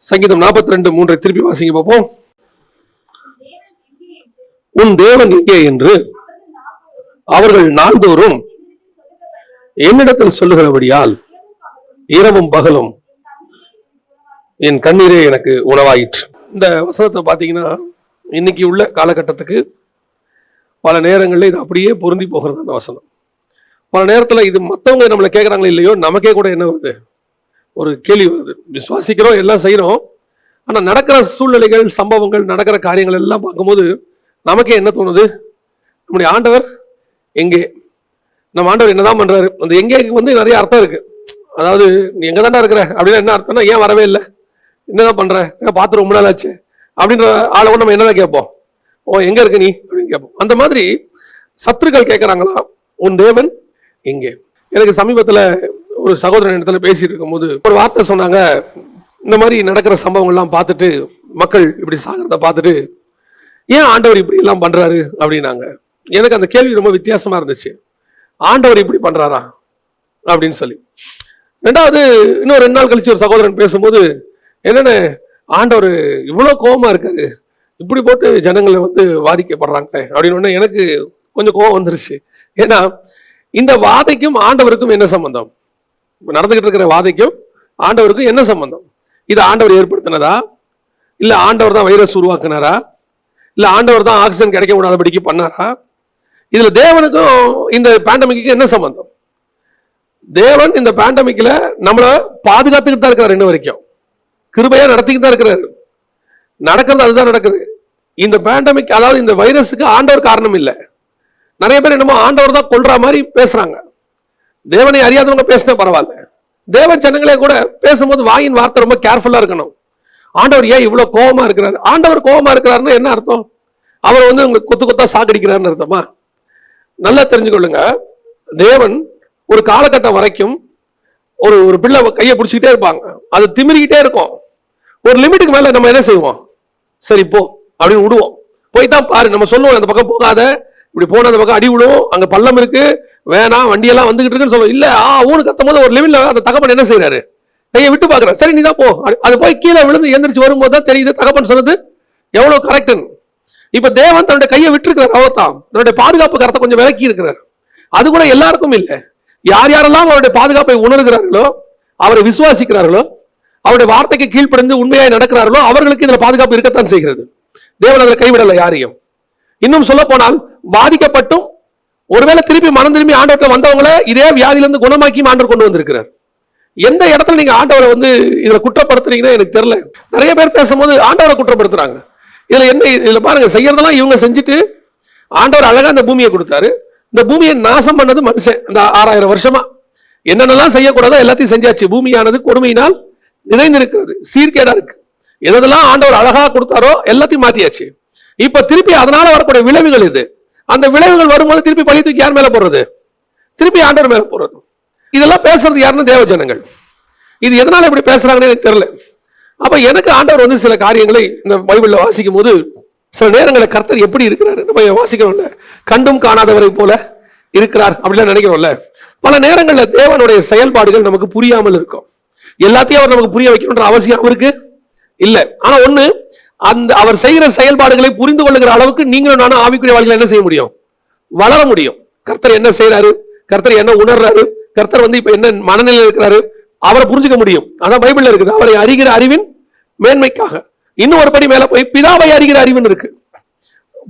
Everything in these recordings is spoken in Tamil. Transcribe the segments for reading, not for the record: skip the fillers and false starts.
சங்கீதம் 42:3 திருப்பி வாசிங்க பார்ப்போம். உன் தேவன் எங்கே என்று அவர்கள் நாள்தோறும் என்னிடத்தில் சொல்லுகிறபடியால் இரவும் பகலும் என் கண்ணீரே எனக்கு உணவாயிற்று. இந்த வசனத்தை பார்த்தீங்கன்னா இன்னைக்கு உள்ள காலகட்டத்துக்கு பல நேரங்களில் இது அப்படியே பொருந்தி போகிறது அந்த வசனம். பல நேரத்தில் இது மற்றவங்க நம்மளை கேட்குறாங்களோ இல்லையோ, நமக்கே கூட என்ன வருது, ஒரு கேள்வி வருது. விசுவாசிக்கிறோம், எல்லாம் செய்கிறோம், ஆனால் நடக்கிற சூழ்நிலைகள், சம்பவங்கள், நடக்கிற காரியங்கள் எல்லாம் பார்க்கும்போது நமக்கே என்ன தோணுது, நம்முடைய ஆண்டவர் எங்கே, நம்ம ஆண்டவர் என்னதான் பண்றாரு. அந்த எங்கே நிறைய அர்த்தம் இருக்கு. அதாவது நீ எங்க தாண்டா இருக்கிற அப்படின்னா என்ன அர்த்தம்னா, ஏன் வரவே இல்லை, என்னதான் பண்ற, பார்த்து ரொம்ப நாள் ஆச்சு அப்படின்ற ஆளை கூட நம்ம என்னதான் கேட்போம், ஓ எங்க இருக்க நீ அப்படின்னு கேட்போம். அந்த மாதிரி சத்துருக்கள் கேட்கறாங்களா, உன் தேவன் எங்கே. எனக்கு சமீபத்தில் ஒரு சகோதரன் இடத்துல பேசிட்டு இருக்கும்போது ஒரு வார்த்தை சொன்னாங்க. இந்த மாதிரி நடக்கிற சம்பவங்கள்லாம் பார்த்துட்டு, மக்கள் இப்படி சாகிறத பார்த்துட்டு, ஏன் ஆண்டவர் இப்படி எல்லாம் பண்றாரு அப்படின்னாங்க. எனக்கு அந்த கேள்வி ரொம்ப வித்தியாசமா இருந்துச்சு. ஆண்டவர் இப்படி பண்றாரா அப்படின்னு சொல்லி. ரெண்டாவது இன்னும் 2 நாள் கழிச்சு ஒரு சகோதரன் பேசும்போது, என்னென்ன ஆண்டவர் இவ்வளோ கோபமா இருக்காரு, இப்படி போட்டு ஜனங்களை வாதிக்கப்படுறாங்க அப்படின்னு எனக்கு கொஞ்சம் கோபம் வந்துருச்சு. ஏன்னா இந்த வாதைக்கும் ஆண்டவருக்கும் என்ன சம்பந்தம், நடந்துகிட்டு இருக்கிற வாதைக்கும் ஆண்டவருக்கும் என்ன சம்பந்தம்? இது ஆண்டவர் ஏற்படுத்தினதா, இல்ல ஆண்டவர் தான் வைரஸ் உருவாக்குனாரா, இல்ல ஆண்டவர் தான் ஆக்சிஜன் கிடைக்க கூடாதபடிக்கு பண்ணாரா? இதுல தேவனுக்கும் இந்த பேண்டமிக்கு என்ன சம்பந்தம்? தேவன் இந்த பேண்டமிக்ல நம்மள பாதுகாத்துக்கிட்டு தான் இருக்கிறார், இன்ன வரைக்கும் கிருபையா நடத்திக்கிட்டு தான் இருக்கிறாரு. நடக்கிறது அதுதான் நடக்குது. இந்த பேண்டமிக், அதாவது இந்த வைரஸுக்கு ஆண்டவர் காரணம் இல்லை. நிறைய பேர் என்னமோ ஆண்டவர் தான் கொல்ற மாதிரி பேசுறாங்க. தேவனை அறியாதவங்க பேசினா பரவாயில்ல, தேவ ஜனங்களே கூட பேசும்போது வாயின் வார்த்தை ரொம்ப கேர்ஃபுல்லா இருக்கணும். ஆண்டவர் ஏன் இவ்வளவு கோபமா இருக்கிறாரு? ஆண்டவர் கோபமா இருக்கிறாருன்னு என்ன அர்த்தம்? அவர் உங்களுக்கு கொத்து கொத்தா சாகடிக்கிறாருன்னு அர்த்தமா? நல்லா தெரிஞ்சுக்கொள்ளுங்க. தேவன் ஒரு காலகட்டம் வரைக்கும் ஒரு பிள்ளை கையை பிடிச்சிக்கிட்டே இருப்பாங்க, அது திமிரிக்கிட்டே இருக்கும். ஒரு லிமிட்டுக்கு மேல நம்ம என்ன செய்வோம், சரி போ அப்படின்னு விடுவோம். போய் தான் பாரு, நம்ம சொல்லுவோம் அந்த பக்கம் போகாத, இப்படி போன அந்த பக்கம் அடி விடும், அங்க பள்ளம் இருக்கு, வேணாம், வண்டியெல்லாம் வந்துகிட்டு இருக்குன்னு சொல்லுவோம். இல்ல ஊனு கத்தும் போது ஒரு லெவல்ல அந்த தகப்பன் என்ன செய்யறாரு, கையை விட்டு பாக்குறாரு, சரி நீ தான் போ. அது போய் கீழே விழுந்து எந்திரிச்சு வரும்போது தான் தெரியுது தகப்பன் சொன்னது எவ்வளவு கரெக்ட்னு. இப்ப தேவன் தன்னுடைய கையை விட்டுருக்கிறார், அவர்தான் தன்னுடைய பாதுகாப்பு கரத்தை கொஞ்சம் விலக்கி இருக்கிறார். அது கூட எல்லாருக்கும் இல்லை. யார் யாரெல்லாம் அவருடைய பாதுகாப்பை உணர்கிறார்களோ, அவரை விசுவாசிக்கிறார்களோ, அவருடைய வார்த்தைக்கு கீழ்ப்படிந்து உண்மையாய் நடக்கிறார்களோ, அவர்களுக்கு இதுல பாதுகாப்பு இருக்கத்தான் செய்கிறது. தேவன் அதில் கைவிடல யாரையும். இன்னும் சொல்ல போனால் பாதிக்கப்பட்டும் ஒருவேளை திருப்பி மனம் திரும்பி ஆண்டவர்கிட்ட வந்தவங்களை இதே வியாதியிலிருந்து குணமாக்கி ஆண்டவர் கொண்டு வந்திருக்கிறார். எந்த இடத்துல நீங்க ஆண்டவரை இதுல குற்றப்படுத்துறீங்கன்னா எனக்கு தெரியல. நிறைய பேர் பேசும்போது ஆண்டவரை குற்றப்படுத்துறாங்க. இதுல என்ன, இதுல பாருங்க, செய்யறதெல்லாம் இவங்க செஞ்சுட்டு ஆண்டவர் அழகா இந்த பூமியை கொடுத்தாரு. இந்த பூமியை நாசம் பண்ணது மனுஷன். இந்த 6000 வருஷமா என்னென்னலாம் செய்யக்கூடாதோ எல்லாத்தையும் செஞ்சாச்சு. பூமியானது கொடுமையினால் நிறைந்திருக்கிறது, சீர்கேடா இருக்கு. எதெல்லாம் ஆண்டவர் அழகா கொடுத்தாரோ எல்லாத்தையும் மாத்தியாச்சு. இப்ப திருப்பி அதனால வரக்கூடிய விளைவுகள் இது. அந்த விளைவுகள் வரும்போது திருப்பி பழி தூக்கி யார் மேல போடுறது? திருப்பி ஆண்டவர் மேல போடுறது. இதெல்லாம் பேசுறது யாருன்னு தேவ ஜனங்கள். இது எதனால இப்படி பேசுறாங்கன்னு எனக்கு தெரியல. அப்ப எனக்கு ஆண்டவர் சில காரியங்களை இந்த பைபிள்ல வாசிக்கும் போது சில நேரங்களில் கர்த்தர் எப்படி இருக்கிறாரு நம்ம வாசிக்கிறோம்ல, கண்டும் காணாதவரை போல இருக்கிறார் அப்படிலாம் நினைக்கிறோம்ல. பல நேரங்களில் தேவனுடைய செயல்பாடுகள் நமக்கு புரியாமல் இருக்கும். எல்லாத்தையும் அவர் நமக்கு புரிய வைக்கணும்ன்ற அவசியம் அவருக்கு இல்ல. ஆனா ஒண்ணு, அந்த அவர் செய்கிற செயல்பாடுகளை புரிந்து கொள்ளுகிற அளவுக்கு நீங்களும் நானும் ஆவிக்குரிய வாழ்க்கையில என்ன செய்ய முடியும், வளர முடியும். கர்த்தர் என்ன செய்யறாரு, கர்த்தர் என்ன உணர்றாரு, கர்த்தர் இப்ப என்ன மனநிலையில் இருக்கிறாரு, அவரை புரிஞ்சுக்க முடியும். அதான் பைபிள்ல இருக்குது, அவரை அறிகிற அறிவின் மேன்மைக்காக. இன்னும் ஒரு படி மேல போய் பிதாவை அறிகிற அறிவுன்னு இருக்கு.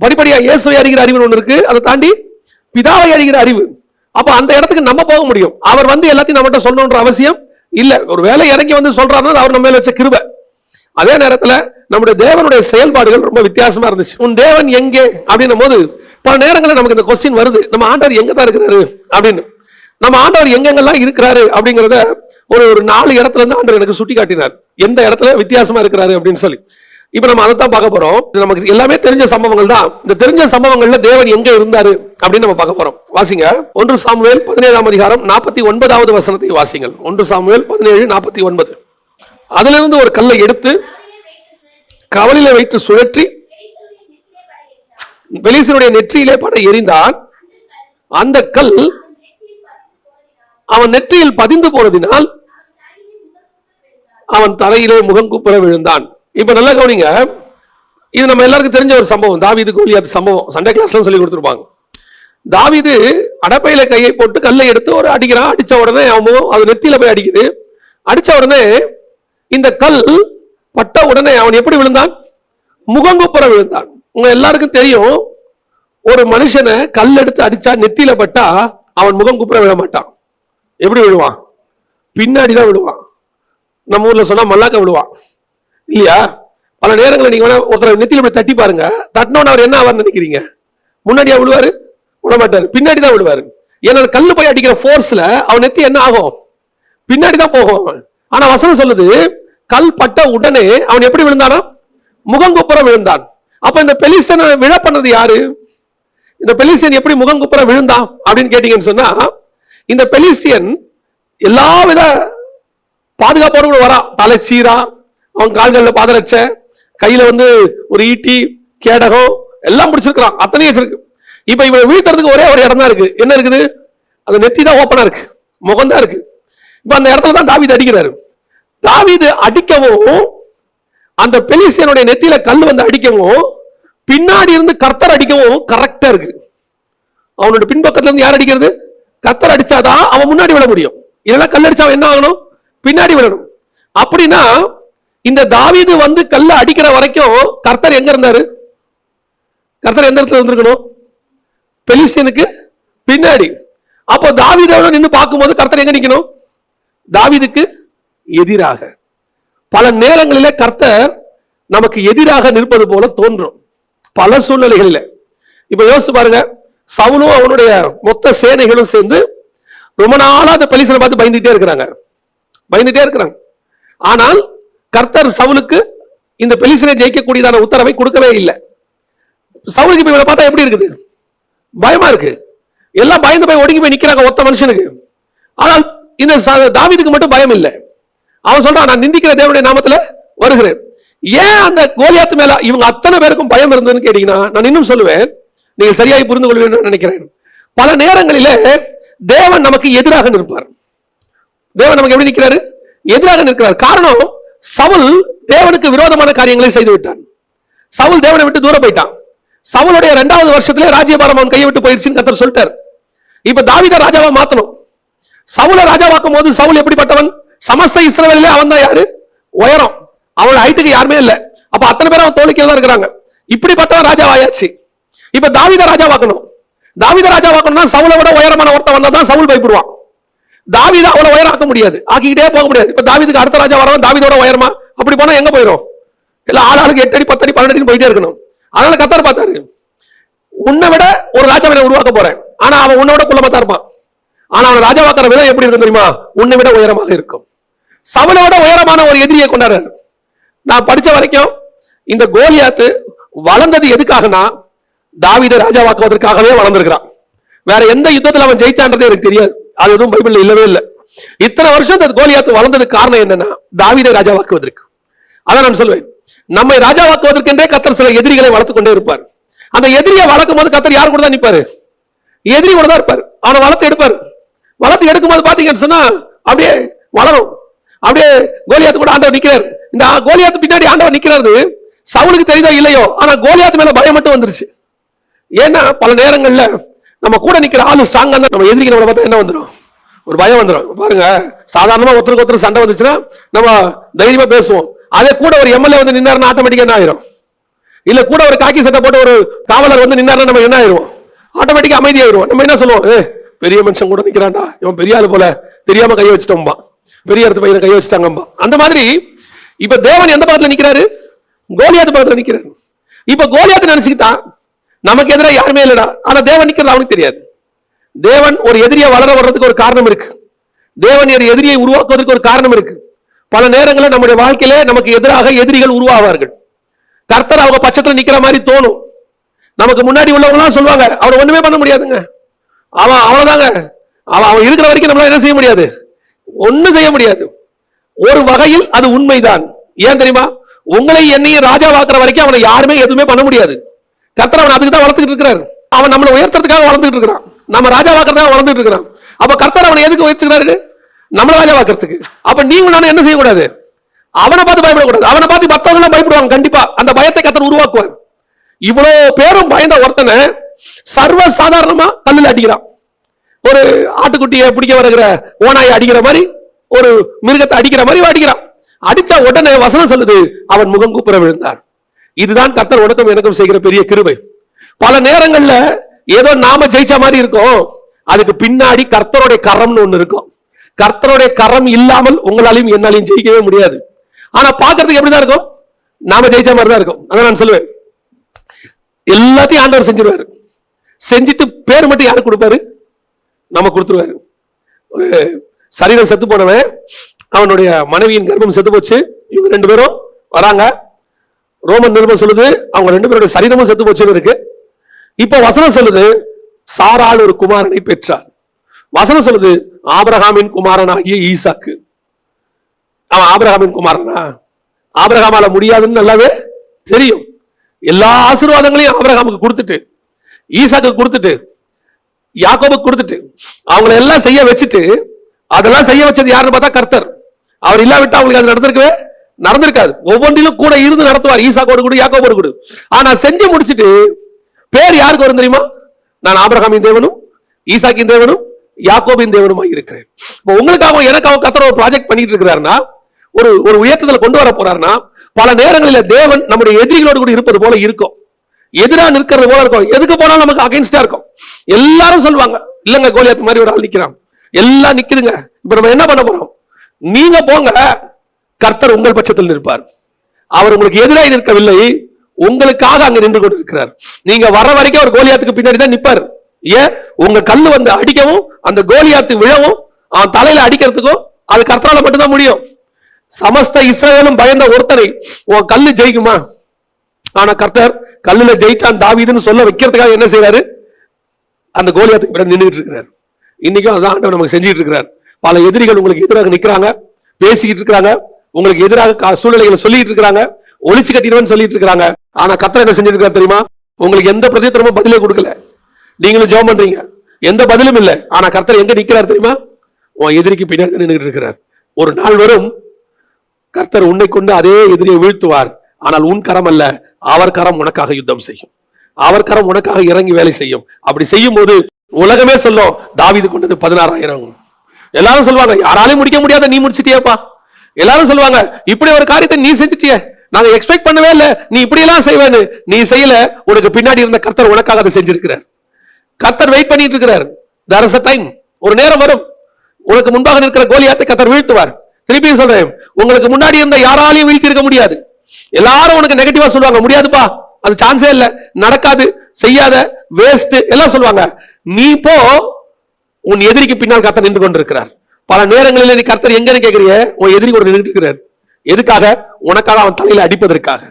படிப்படியா இயேசுவை அறிகிற அறிவுன்னு ஒண்ணு இருக்கு, அதை தாண்டி பிதாவை அறிகிற அறிவு. அப்ப அந்த இடத்துக்கு நம்ம போக முடியும். அவர் எல்லாத்தையும் நம்மகிட்ட சொல்லணும்ன்ற அவசியம் இல்ல. ஒரு வேலை இறங்கி சொல்றாருன்னா அவர் நம்ம மேல வச்ச கிருபை. அதே நேரத்துல நம்முடைய தேவனுடைய செயல்பாடுகள் ரொம்ப வித்தியாசமா இருந்துச்சு. உன் தேவன் எங்கே அப்படின்னும் போது பல நேரங்களில் நமக்கு இந்த கொஸ்டின் வருது, நம்ம ஆண்டவர் எங்க தான் இருக்கிறாரு அப்படின்னு. நம்ம ஆண்டவர் எங்கெங்கெல்லாம் இருக்கிறாரு அப்படிங்கிறத ஒரு 4 இடத்துல இருந்து ஆண்டவர் எனக்கு சுட்டி காட்டினார், எந்த இடத்துல வித்தியாசமா இருக்கிறாரு அப்படின்னு சொல்லி. இப்ப நம்ம அதை தான் பார்க்க போறோம். நமக்கு எல்லாமே தெரிஞ்ச சம்பவங்கள் தான். இந்த தெரிஞ்ச சம்பவங்கள்ல தேவன் எங்க இருந்தாரு அப்படின்னு நம்ம பார்க்க போறோம். வாசிங்க 1 சாமுவேல் 17ஆம் அதிகாரம் 49வது வசனத்தை வாசிங்கள். 1 சாமுவேல் 17:49. அதிலிருந்து ஒரு கல்லை எடுத்து கவலில வைத்து சுழற்றி பெலிஸ்தருடைய நெற்றியிலே பட எறிந்தான். அந்த கல் அவன் நெற்றியில் பதிந்து போனதினால் அவன் தலையிலே முகங்குப்புற விழுந்தான். இப்ப நல்லா கவனிங்க, இது நம்ம எல்லாருக்கும் தெரிஞ்ச ஒரு சம்பவம், தாவீது கோலியாத் சம்பவம். சண்டே கிளாஸ்ல சொல்லி கொடுத்துருப்பாங்க. தாவீது அடப்பையில கையை போட்டு கல்லை எடுத்து ஒரு அடிக்கிறான். அடிச்ச உடனே அவன் அது நெத்தியில போய் அடிக்குது. அடிச்ச உடனே இந்த கல் பட்ட உடனே அவன் எப்படி விழுந்தான்? முகங்குப்புற விழுந்தான். உங்க எல்லாருக்கும் தெரியும், ஒரு மனுஷனை கல் எடுத்து அடிச்சா நெத்தியில பட்டா அவன் முகங்குப்புற விழ மாட்டான். எப்படி விழுவான்? பின்னாடிதான் விழுவான். நம்ம ஊர்ல சொன்னா மல்லாக்க விழுவான் இல்லையா? பல நேரங்களில் நீங்க ஒருத்தர் நெத்தியில போய் தட்டி பாருங்க, தட்டினோன்னு அவர் என்ன ஆவார் நினைக்கிறீங்க? முன்னாடியா விழுவாரு? விட மாட்டாரு, பின்னாடிதான் விழுவாரு. ஏன்னா கல்லு போய் அடிக்கிற போர்ஸ்ல அவன் நெத்தி என்ன ஆகும்? பின்னாடிதான் போகும் அவன். ஆனா வசனம் சொல்லுது, கல் பட்ட உடனே அவன் எப்படி விழுந்தானா? முகங்குப்புற விழுந்தான். அப்ப இந்த பெலிஸ்தனை விழ பண்ணது யாரு? இந்த பெலிஸ்தியன் எப்படி முகங்குப்புற விழுந்தான் அப்படின்னு கேட்டீங்கன்னு சொன்னா, இந்த பெலிஸ்தியன் எல்லாவித பாதுகாப்போடு வரா. தலை சீரா, அவன் கால்களில் பாதரட்ச, கையில ஒரு ஈட்டி, கேடகம் எல்லாம் பிடிச்சிருக்கிறான், அத்தனையும் வச்சிருக்கு. இப்ப இவன் வீழ்த்துறதுக்கு ஒரே ஒரு இடம் தான் இருக்கு. என்ன இருக்குது? அந்த நெத்தி தான் ஓப்பனா இருக்கு, முகம் தான் இருக்கு. இப்ப அந்த இடத்துல தான் தாவீது அடிக்கிறாரு. தாவீது அடிக்கவும், அந்த பெலிஸ்தியனுடைய நெத்தியில கல் அடிக்கவும், பின்னாடி இருந்து கர்த்தர் அடிக்கவும் கரெக்டா இருக்கு. அவனோட பின்பக்கத்துல இருந்து யார் அடிக்கிறது? கர்த்தர் அடிச்சாதான் அவன் முன்னாடி விட முடியும். இல்லைன்னா கல் அடிச்சா என்ன ஆகணும்? பின்னாடி விடணும். அப்படின்னா இந்த தாவீது கல்ல அடிக்கிற வரைக்கும் கர்த்தர் எங்க இருந்தாரு? கர்த்தர் எந்த இடத்துல இருந்திருக்கணும்? பெலிஸ்தியனுக்கு பின்னாடி. அப்போ தாவீதோட நின்று பார்க்கும்போது கர்த்தர் எங்க நிக்கணும்? தாவீதுக்கு எதிராக. பல நேரங்களில் கர்த்தர் நமக்கு எதிராக நிற்பது போல தோன்றும், பல சூழ்நிலைகளில். இப்ப யோசிச்சு பாருங்க, சவுலும் அவனுடைய மொத்த சேனைகளும் சேர்ந்து ரொம்ப நாளா அந்த பெலிஸ்தனை பார்த்து பயந்துட்டே இருக்கிறாங்க. ஆனால் கர்த்தர் சவுலுக்கு இந்த பெலிஸ்தனை ஜெயிக்கக்கூடியதான உத்தரவை கொடுக்கவே இல்லை. சவுலுக்கு இப்ப இவனை பார்த்தா எப்படி இருக்குது? பயமா இருக்கு. எல்லாம் பயந்து போய் ஒடுங்கி போய் நிக்கிறாங்க ஒத்த மனுஷனுக்கு. ஆனால் இந்த தாவீதுக்கு மட்டும் பயம் இல்லை. அவன் சொல்றான், நான் நிந்திக்கிற தேவனுடைய நாமத்துல வருகிறேன். ஏன் அந்த கோலியாத்து மேல இவங்க அத்தனை பேருக்கும் பயம் இருந்ததுன்னு கேட்டீங்கன்னா, நான் இன்னும் சொல்லுவேன், நீங்கள் சரியாய் புரிந்து கொள்வீங்கன்னு நினைக்கிறேன். பல நேரங்களிலே தேவன் நமக்கு எதிராக நிற்பார். தேவன் நமக்கு எப்படி நிற்கிறாரு? எதிராக நிற்கிறார். காரணம், சவுல் தேவனுக்கு விரோதமான காரியங்களை செய்து விட்டான். சவுல் தேவனை விட்டு தூரம் போயிட்டான். சவுலுடைய 2வது வருஷத்திலே ராஜ்யபாரம் அவன் கையை விட்டு போயிருச்சுன்னு கர்த்தர் சொல்லிட்டார். இப்ப தாவீதை ராஜாவா மாத்தணும். சவுலை ராஜாவாக்கும் போது சவுல் எப்படிப்பட்டவன்? சமஸ்த இஸ்ரவேலிலே அவன் தான் யாரு? உயரம். அவன் ஹைட்டுக்கு யாருமே இல்லை. அப்ப அத்தனை பேர் அவன் தோழிக்கே தான் இருக்கிறாங்க. இப்படிப்பட்டவன் ராஜாவாயாச்சு. இப்ப தாவீதை ராஜாவாக்கணும். தாவீதை ராஜாவாக்கணும்னா சவுலை விட உயரமான ஒருத்தன் வந்தா தான் சவுல் பயப்படுவான். தாவீதை அவ்வளவு உயரம் ஆக்க முடியாது, ஆக்கிக்கிட்டே போக முடியாது. இப்ப தாவீதுக்கு அடுத்த ராஜா வரவன் தாவீதோட உயரமா? அப்படி போனா எங்க போயிடும்? எல்லாம் ஆளாளுக்கு 8 அடி 10 அடி 12 அடி போயிட்டே இருக்கணும். அதனால கர்த்தர் பார்த்தாரு, உன்னை விட ஒரு ராஜாவை உருவாக்க போறேன். ஆனா அவன் உன்னை விட குள்ளமா தான் இருப்பான். ஆனா அவன் ராஜாவாக்குற விதம் எப்படி இருக்கும் தெரியுமா? உன்னை விட உயரமாக இருக்கும். சவுலை விட உயரமான ஒரு எதிரியை கொண்டாடுறாரு. நான் படிச்ச வரைக்கும் இந்த கோலியாத்து வளர்ந்தது எதுக்காகனா, தாவீதை ராஜாவாக்குவதற்காகவே வளர்ந்திருக்கிறான். வேற எந்த யுத்தத்தில் அவன் ஜெயிச்சான்றதே எனக்கு தெரியாது. அது எதுவும் பைபிள்ல இல்லவே இல்லை. இத்தனை வருஷம் இந்த கோலியாத்து வளர்ந்ததுக்கு காரணம் என்னன்னா, தாவீதை ராஜாவாக்குவதற்கு. அதான் நான் சொல்வேன், நம்மை ராஜாவாக்குவதற்கென்றே கர்த்தர் சில எதிரிகளை வளர்த்து கொண்டே இருப்பார். அந்த எதிரியை வளர்க்கும் போது கர்த்தர் யார் கூட தான் நிற்பாரு? எதிரி கூட தான் இருப்பார். அவனை வளர்த்து எடுப்பார். வளர்த்து எடுக்கும் போது பாத்தீங்கன்னு சொன்னா அப்படியே வளரும். அப்படியே கோலியாத்து கூட ஆண்டவர் நிக்கிறார். இந்த கோலியாத்து பின்னாடி ஆண்டவர் நிக்கிறாரு. சவுலுக்கு தெரியுதோ இல்லையோ, ஆனா கோலியாத்து மேல பயம் மட்டும் வந்துருச்சு. ஏன்னா பல நேரங்கள்ல நம்ம கூட நிக்கிற ஆளு ஸ்ட்ராங்கா இருந்தா நம்ம எதிரிக்கு நம்மளை பார்த்தா என்ன வந்துடும்? ஒரு பயம் வந்துடும். பாருங்க, சாதாரணமா ஒருத்தருக்கு ஒருத்தர் சண்டை வந்துச்சுன்னா நம்ம தைரியமா பேசுவோம். அதே கூட ஒரு எம்எல்ஏ நின்னாருன்னா ஆட்டோமேட்டிக்கா என்ன ஆயிரும்? இல்ல கூட ஒரு காக்கி சட்டை போட்டு ஒரு காவலர் நின்னாருன்னா நம்ம என்ன ஆயிரும்? ஆட்டோமேட்டிக்கா அமைதியாயிருவோம். நம்ம என்ன சொல்லுவோம்? பெரிய மனுஷன் கூட நிக்கிறான்டா, இவன் பெரிய ஆளு போல, தெரியாம கையை வச்சுட்டோம்பா, பெரிய இடத்து பையனை கையை வச்சுட்டாங்கம்பா. அந்த மாதிரி இப்ப தேவன் எந்த பக்கத்துல நிக்கிறாரு? கோலியாத்து பக்கத்துல நிக்கிறாரு. இப்ப கோலியாத்து நினைச்சுக்கிட்டான் நமக்கு எதிராக யாருமே இல்லடா. ஆனா தேவன் நிக்கிறது அவனுக்கு தெரியாது. தேவன் ஒரு எதிரியை வளர வர்றதுக்கு ஒரு காரணம் இருக்கு. தேவன் ஒரு எதிரியை உருவாக்குவதற்கு ஒரு காரணம் இருக்கு. பல நேரங்களில் நம்முடைய வாழ்க்கையில நமக்கு எதிராக எதிரிகள் உருவாவார்கள். கர்த்தர் அவங்க பட்சத்துல நிக்கிற மாதிரி தோணும். நமக்கு முன்னாடி உள்ளவங்க சொல்லுவாங்க, அவனை ஒண்ணுமே பண்ண முடியாதுங்க, அவன் அவ்வளவுதாங்க, அவன் இருக்கிற வரைக்கும் நம்மளால என்ன செய்ய முடியாது? ஒண்ணும் செய்ய முடியாது. ஒரு வகையில் அது உண்மைதான். ஏன் தெரியுமா? உங்களை என்னையும் ராஜாவாக்குற வரைக்கும் அவனை யாருமே எதுவுமே பண்ண முடியாது. கர்த்தர் அவன் அதுக்கு தான் வளர்த்துக்கிட்டு இருக்கிறார். அவன் நம்மளை உயர்த்துறதுக்காக வளர்ந்துட்டு இருக்கிறான். நம்ம ராஜாவாக்குறதுக்காக வளர்ந்துட்டு இருக்கிறான். அப்ப கர்த்தர் அவனை எதுக்கு வச்சுக்கிறாரு? நம்மள ராஜாவாக்குறதுக்கு. அப்ப நீங்க நானும் என்ன செய்யக்கூடாது? அவனை பார்த்து பயப்படக்கூடாது. அவனை பார்த்து மற்றவங்க எல்லாம் பயப்படுவாங்க. கண்டிப்பா அந்த பயத்தை கர்த்தர் உருவாக்குவார். இவ்வளவு பேரும் பயந்த ஒருத்தனை சர்வ சாதாரணமா கல்லுல அடிக்கிறான். ஒரு ஆட்டுக்குட்டியை பிடிக்க வருகிற ஓனாயை அடிக்கிற மாதிரி, ஒரு மிருகத்தை அடிக்கிற மாதிரி அடிக்கிறான். அடிச்ச உடனே வசனம் சொல்லுது, அவன் முகம் கூப்புற விழுந்தார். இதுதான் கர்த்தர் உனக்கும் எனக்கும் செய்கிற பெரிய கிருபை. பல நேரங்கள்ல ஏதோ நாம ஜெயிச்ச மாதிரி இருக்கும், அதுக்கு பின்னாடி கர்த்தருடைய கரம்னு ஒண்ணு இருக்கும். கர்த்தருடைய கரம் இல்லாமல் உங்களாலையும் என்னாலையும் ஜெயிக்கவே முடியாது. ஆனா பாக்குறதுக்கு எப்படிதான் இருக்கும்? நாம ஜெயிச்ச மாதிரி தான் இருக்கும். அதான் நான் சொல்லுவேன், எல்லாத்தையும் ஆண்டவர் செஞ்சிருவாரு. செஞ்சுட்டு பேர் மட்டும் யாருக்கு கொடுப்பாரு? நம்ம கொடுத்துருவாரு. ஒரு சரீரம் செத்து போனவன், அவனுடைய மனைவியின் கர்ப்பம் செத்து போச்சு. இவங்க 2 பேரும் வராங்க. ரோமன் நிருபம் சொல்லுது அவங்க 2 பேருடைய சரீரமும் செத்து போச்சுன்னு இருக்கு. இப்ப வசனம் சொல்லுது சாராள் ஒரு குமாரனை பெற்றார். வசனம் சொல்லுது ஆபிரகாமின் குமாரனாகிய ஈசாக்கு. அவன் ஆபிரகாமின் குமாரனா? ஆபிரகாமால முடியாதுன்னு நல்லாவே தெரியும். எல்லா ஆசீர்வாதங்களையும் ஆபிரகாமுக்கு கொடுத்துட்டு, ஈசாக்கு கொடுத்துட்டு, யாக்கோபுக்கு கொடுத்துட்டு, அவங்களை எல்லாம் செய்ய வச்சுட்டு, அதெல்லாம் செய்ய வச்சது யாருன்னு பார்த்தா கர்த்தர். அவர் இல்லாவிட்டா அவங்களுக்கு அது நடந்திருக்காது. ஒவ்வொன்றிலும் கூட இருந்து நடத்துவார். ஈசாக்கோடு கூட யாக்கோபோடு கூட. ஆனா செஞ்சு முடிச்சுட்டு பேர் யாருக்கு வரும் தெரியுமா? நான் ஆபிரகாமின் தேவனும் ஈசாக்கின் தேவனும் யாக்கோபின் தேவனுமாய் இருக்கிறேன். இப்போ உங்களுக்காக எனக்காக கர்த்தர் ஒரு ப்ராஜெக்ட் பண்ணிட்டு இருக்கிறாருன்னா, ஒரு உயர்த்தத்துல கொண்டு வர போறாருன்னா, பல நேரங்களில் தேவன் நம்முடைய எதிரிகளோடு கூட இருப்பது போல இருக்கும். எதிரா நிற்கிறது போல இருக்கும். எதுக்கு போனாலும் நமக்கு அகைன்ஸ்டா இருக்கும். எல்லாரும் சொல்லுவாங்க, இல்லங்க கோலியாத் மாதிரி ஒரு ஆள் நிக்கிறான், எல்லாம் நிக்குதுங்க, இப்ப நம்ம என்ன பண்ண போறோம்? நீங்க போங்க, கர்த்தர் உங்கள் பட்சத்தில் நிற்பார். அவர் உங்களுக்கு எதிராக நிற்கவில்லை, உங்களுக்காக அங்க நின்று கொண்டு இருக்கிறார். நீங்க வர வரைக்கும் ஒரு கோலியாத்துக்கு பின்னாடி தான் நிற்பார். ஏன்? உங்க கல்லு வந்து அடிக்கவும், அந்த கோலியாத்து விழவும், அவன் தலையில அடிக்கிறதுக்கும் அது கர்த்தரால மட்டும்தான் முடியும். சமஸ்த இஸ்ரவேலும் பயந்த ஒருத்தரை உன் கல்லு ஜெயிக்குமா? ஆனா கர்த்தர் கல்லுல ஜெயிச்சான் தாவீதுன்னு சொல்ல வைக்கிறதுக்காக என்ன செய்யறாரு? அந்த கோலியாத்துக்கு பின்னாடி நின்றுட்டு இருக்கிறார். இன்னைக்கும் அதான் ஆண்டவர் நமக்கு செஞ்சுட்டு இருக்கிறார். பல எதிரிகள் உங்களுக்கு எதிராக நிக்கிறாங்க, பேசிக்கிட்டு இருக்கிறாங்க, உங்களுக்கு எதிராக சூழ்நிலைகளை சொல்லிட்டு இருக்கிறாங்க, ஒளிச்சு கட்டிடுவேன்னு சொல்லிட்டு இருக்காங்க. ஆனா கர்த்தர் என்ன செஞ்சிட்டு இருக்காரு தெரியுமா? உங்களுக்கு எந்த பிரதித்திரமும் பதிலே கொடுக்கல. நீங்களும் ஜெபம் பண்றீங்க, எந்த பதிலும் இல்லை. ஆனா கர்த்தர் எங்க நிக்கிறார் தெரியுமா? உன் எதிரிக்கு பின்னாடி நின்றுட்டு இருக்கிறார். ஒரு நாள் வரும், கர்த்தர் உன்னை கொண்டு அதே எதிரியை வீழ்த்துவார். ஆனால் உன் கரம் அல்ல, அவர் கரம் உனக்காக யுத்தம் செய்யும். அவர் கரம் உனக்காக இறங்கி வேலை செய்யும். அப்படி செய்யும் போது உலகமே சொல்லும், தாவீது கொண்டது 16,000. எல்லாரும் சொல்லுவாங்க, யாராலையும் முடிக்க முடியாத நீ முடிச்சிட்டியப்பா. எல்லாரும் சொல்லுவாங்க, இப்படி ஒரு காரியத்தை நீ செஞ்சிட்டிய, நாங்க எக்ஸ்பெக்ட் பண்ணவே இல்லை, நீ இப்படி எல்லாம் செய்வேன்னு. நீ செய்யல, உனக்கு பின்னாடி இருந்த கர்த்தர் உனக்காக அதை செஞ்சிருக்கிறார். கர்த்தர் வெயிட் பண்ணிட்டு இருக்கிறார். there is a time, ஒரு நேரம் வரும், உனக்கு முன்பாக நிற்கிற கோலியாத்தை கர்த்தர் வீழ்த்துவார். திருப்பியும் சொல்றேன், உங்களுக்கு முன்னாடி இருந்த யாராலையும் வீழ்த்தி இருக்க முடியாது. எல்லாரும் உனக்கு நெகட்டிவா சொல்லுவாங்க, முடியாதுப்பா, அது சான்ஸே இல்ல, நடக்காது, செய்யாத, வேஸ்ட் எல்லாம் சொல்லுவாங்க. நீ போ, உன் எதிரிக்கு பின்னால் கர்த்தர் நின்று கொண்டிருக்கிறார். பல நேரங்களில் நீ கர்த்தர் எங்கன்னு கேட்கிறிய, உன் எதிரி கூட நின்றுட்டு இருக்கிறார். எதுக்காக? உனக்காக, அவன் தலையில அடிப்பதற்காக,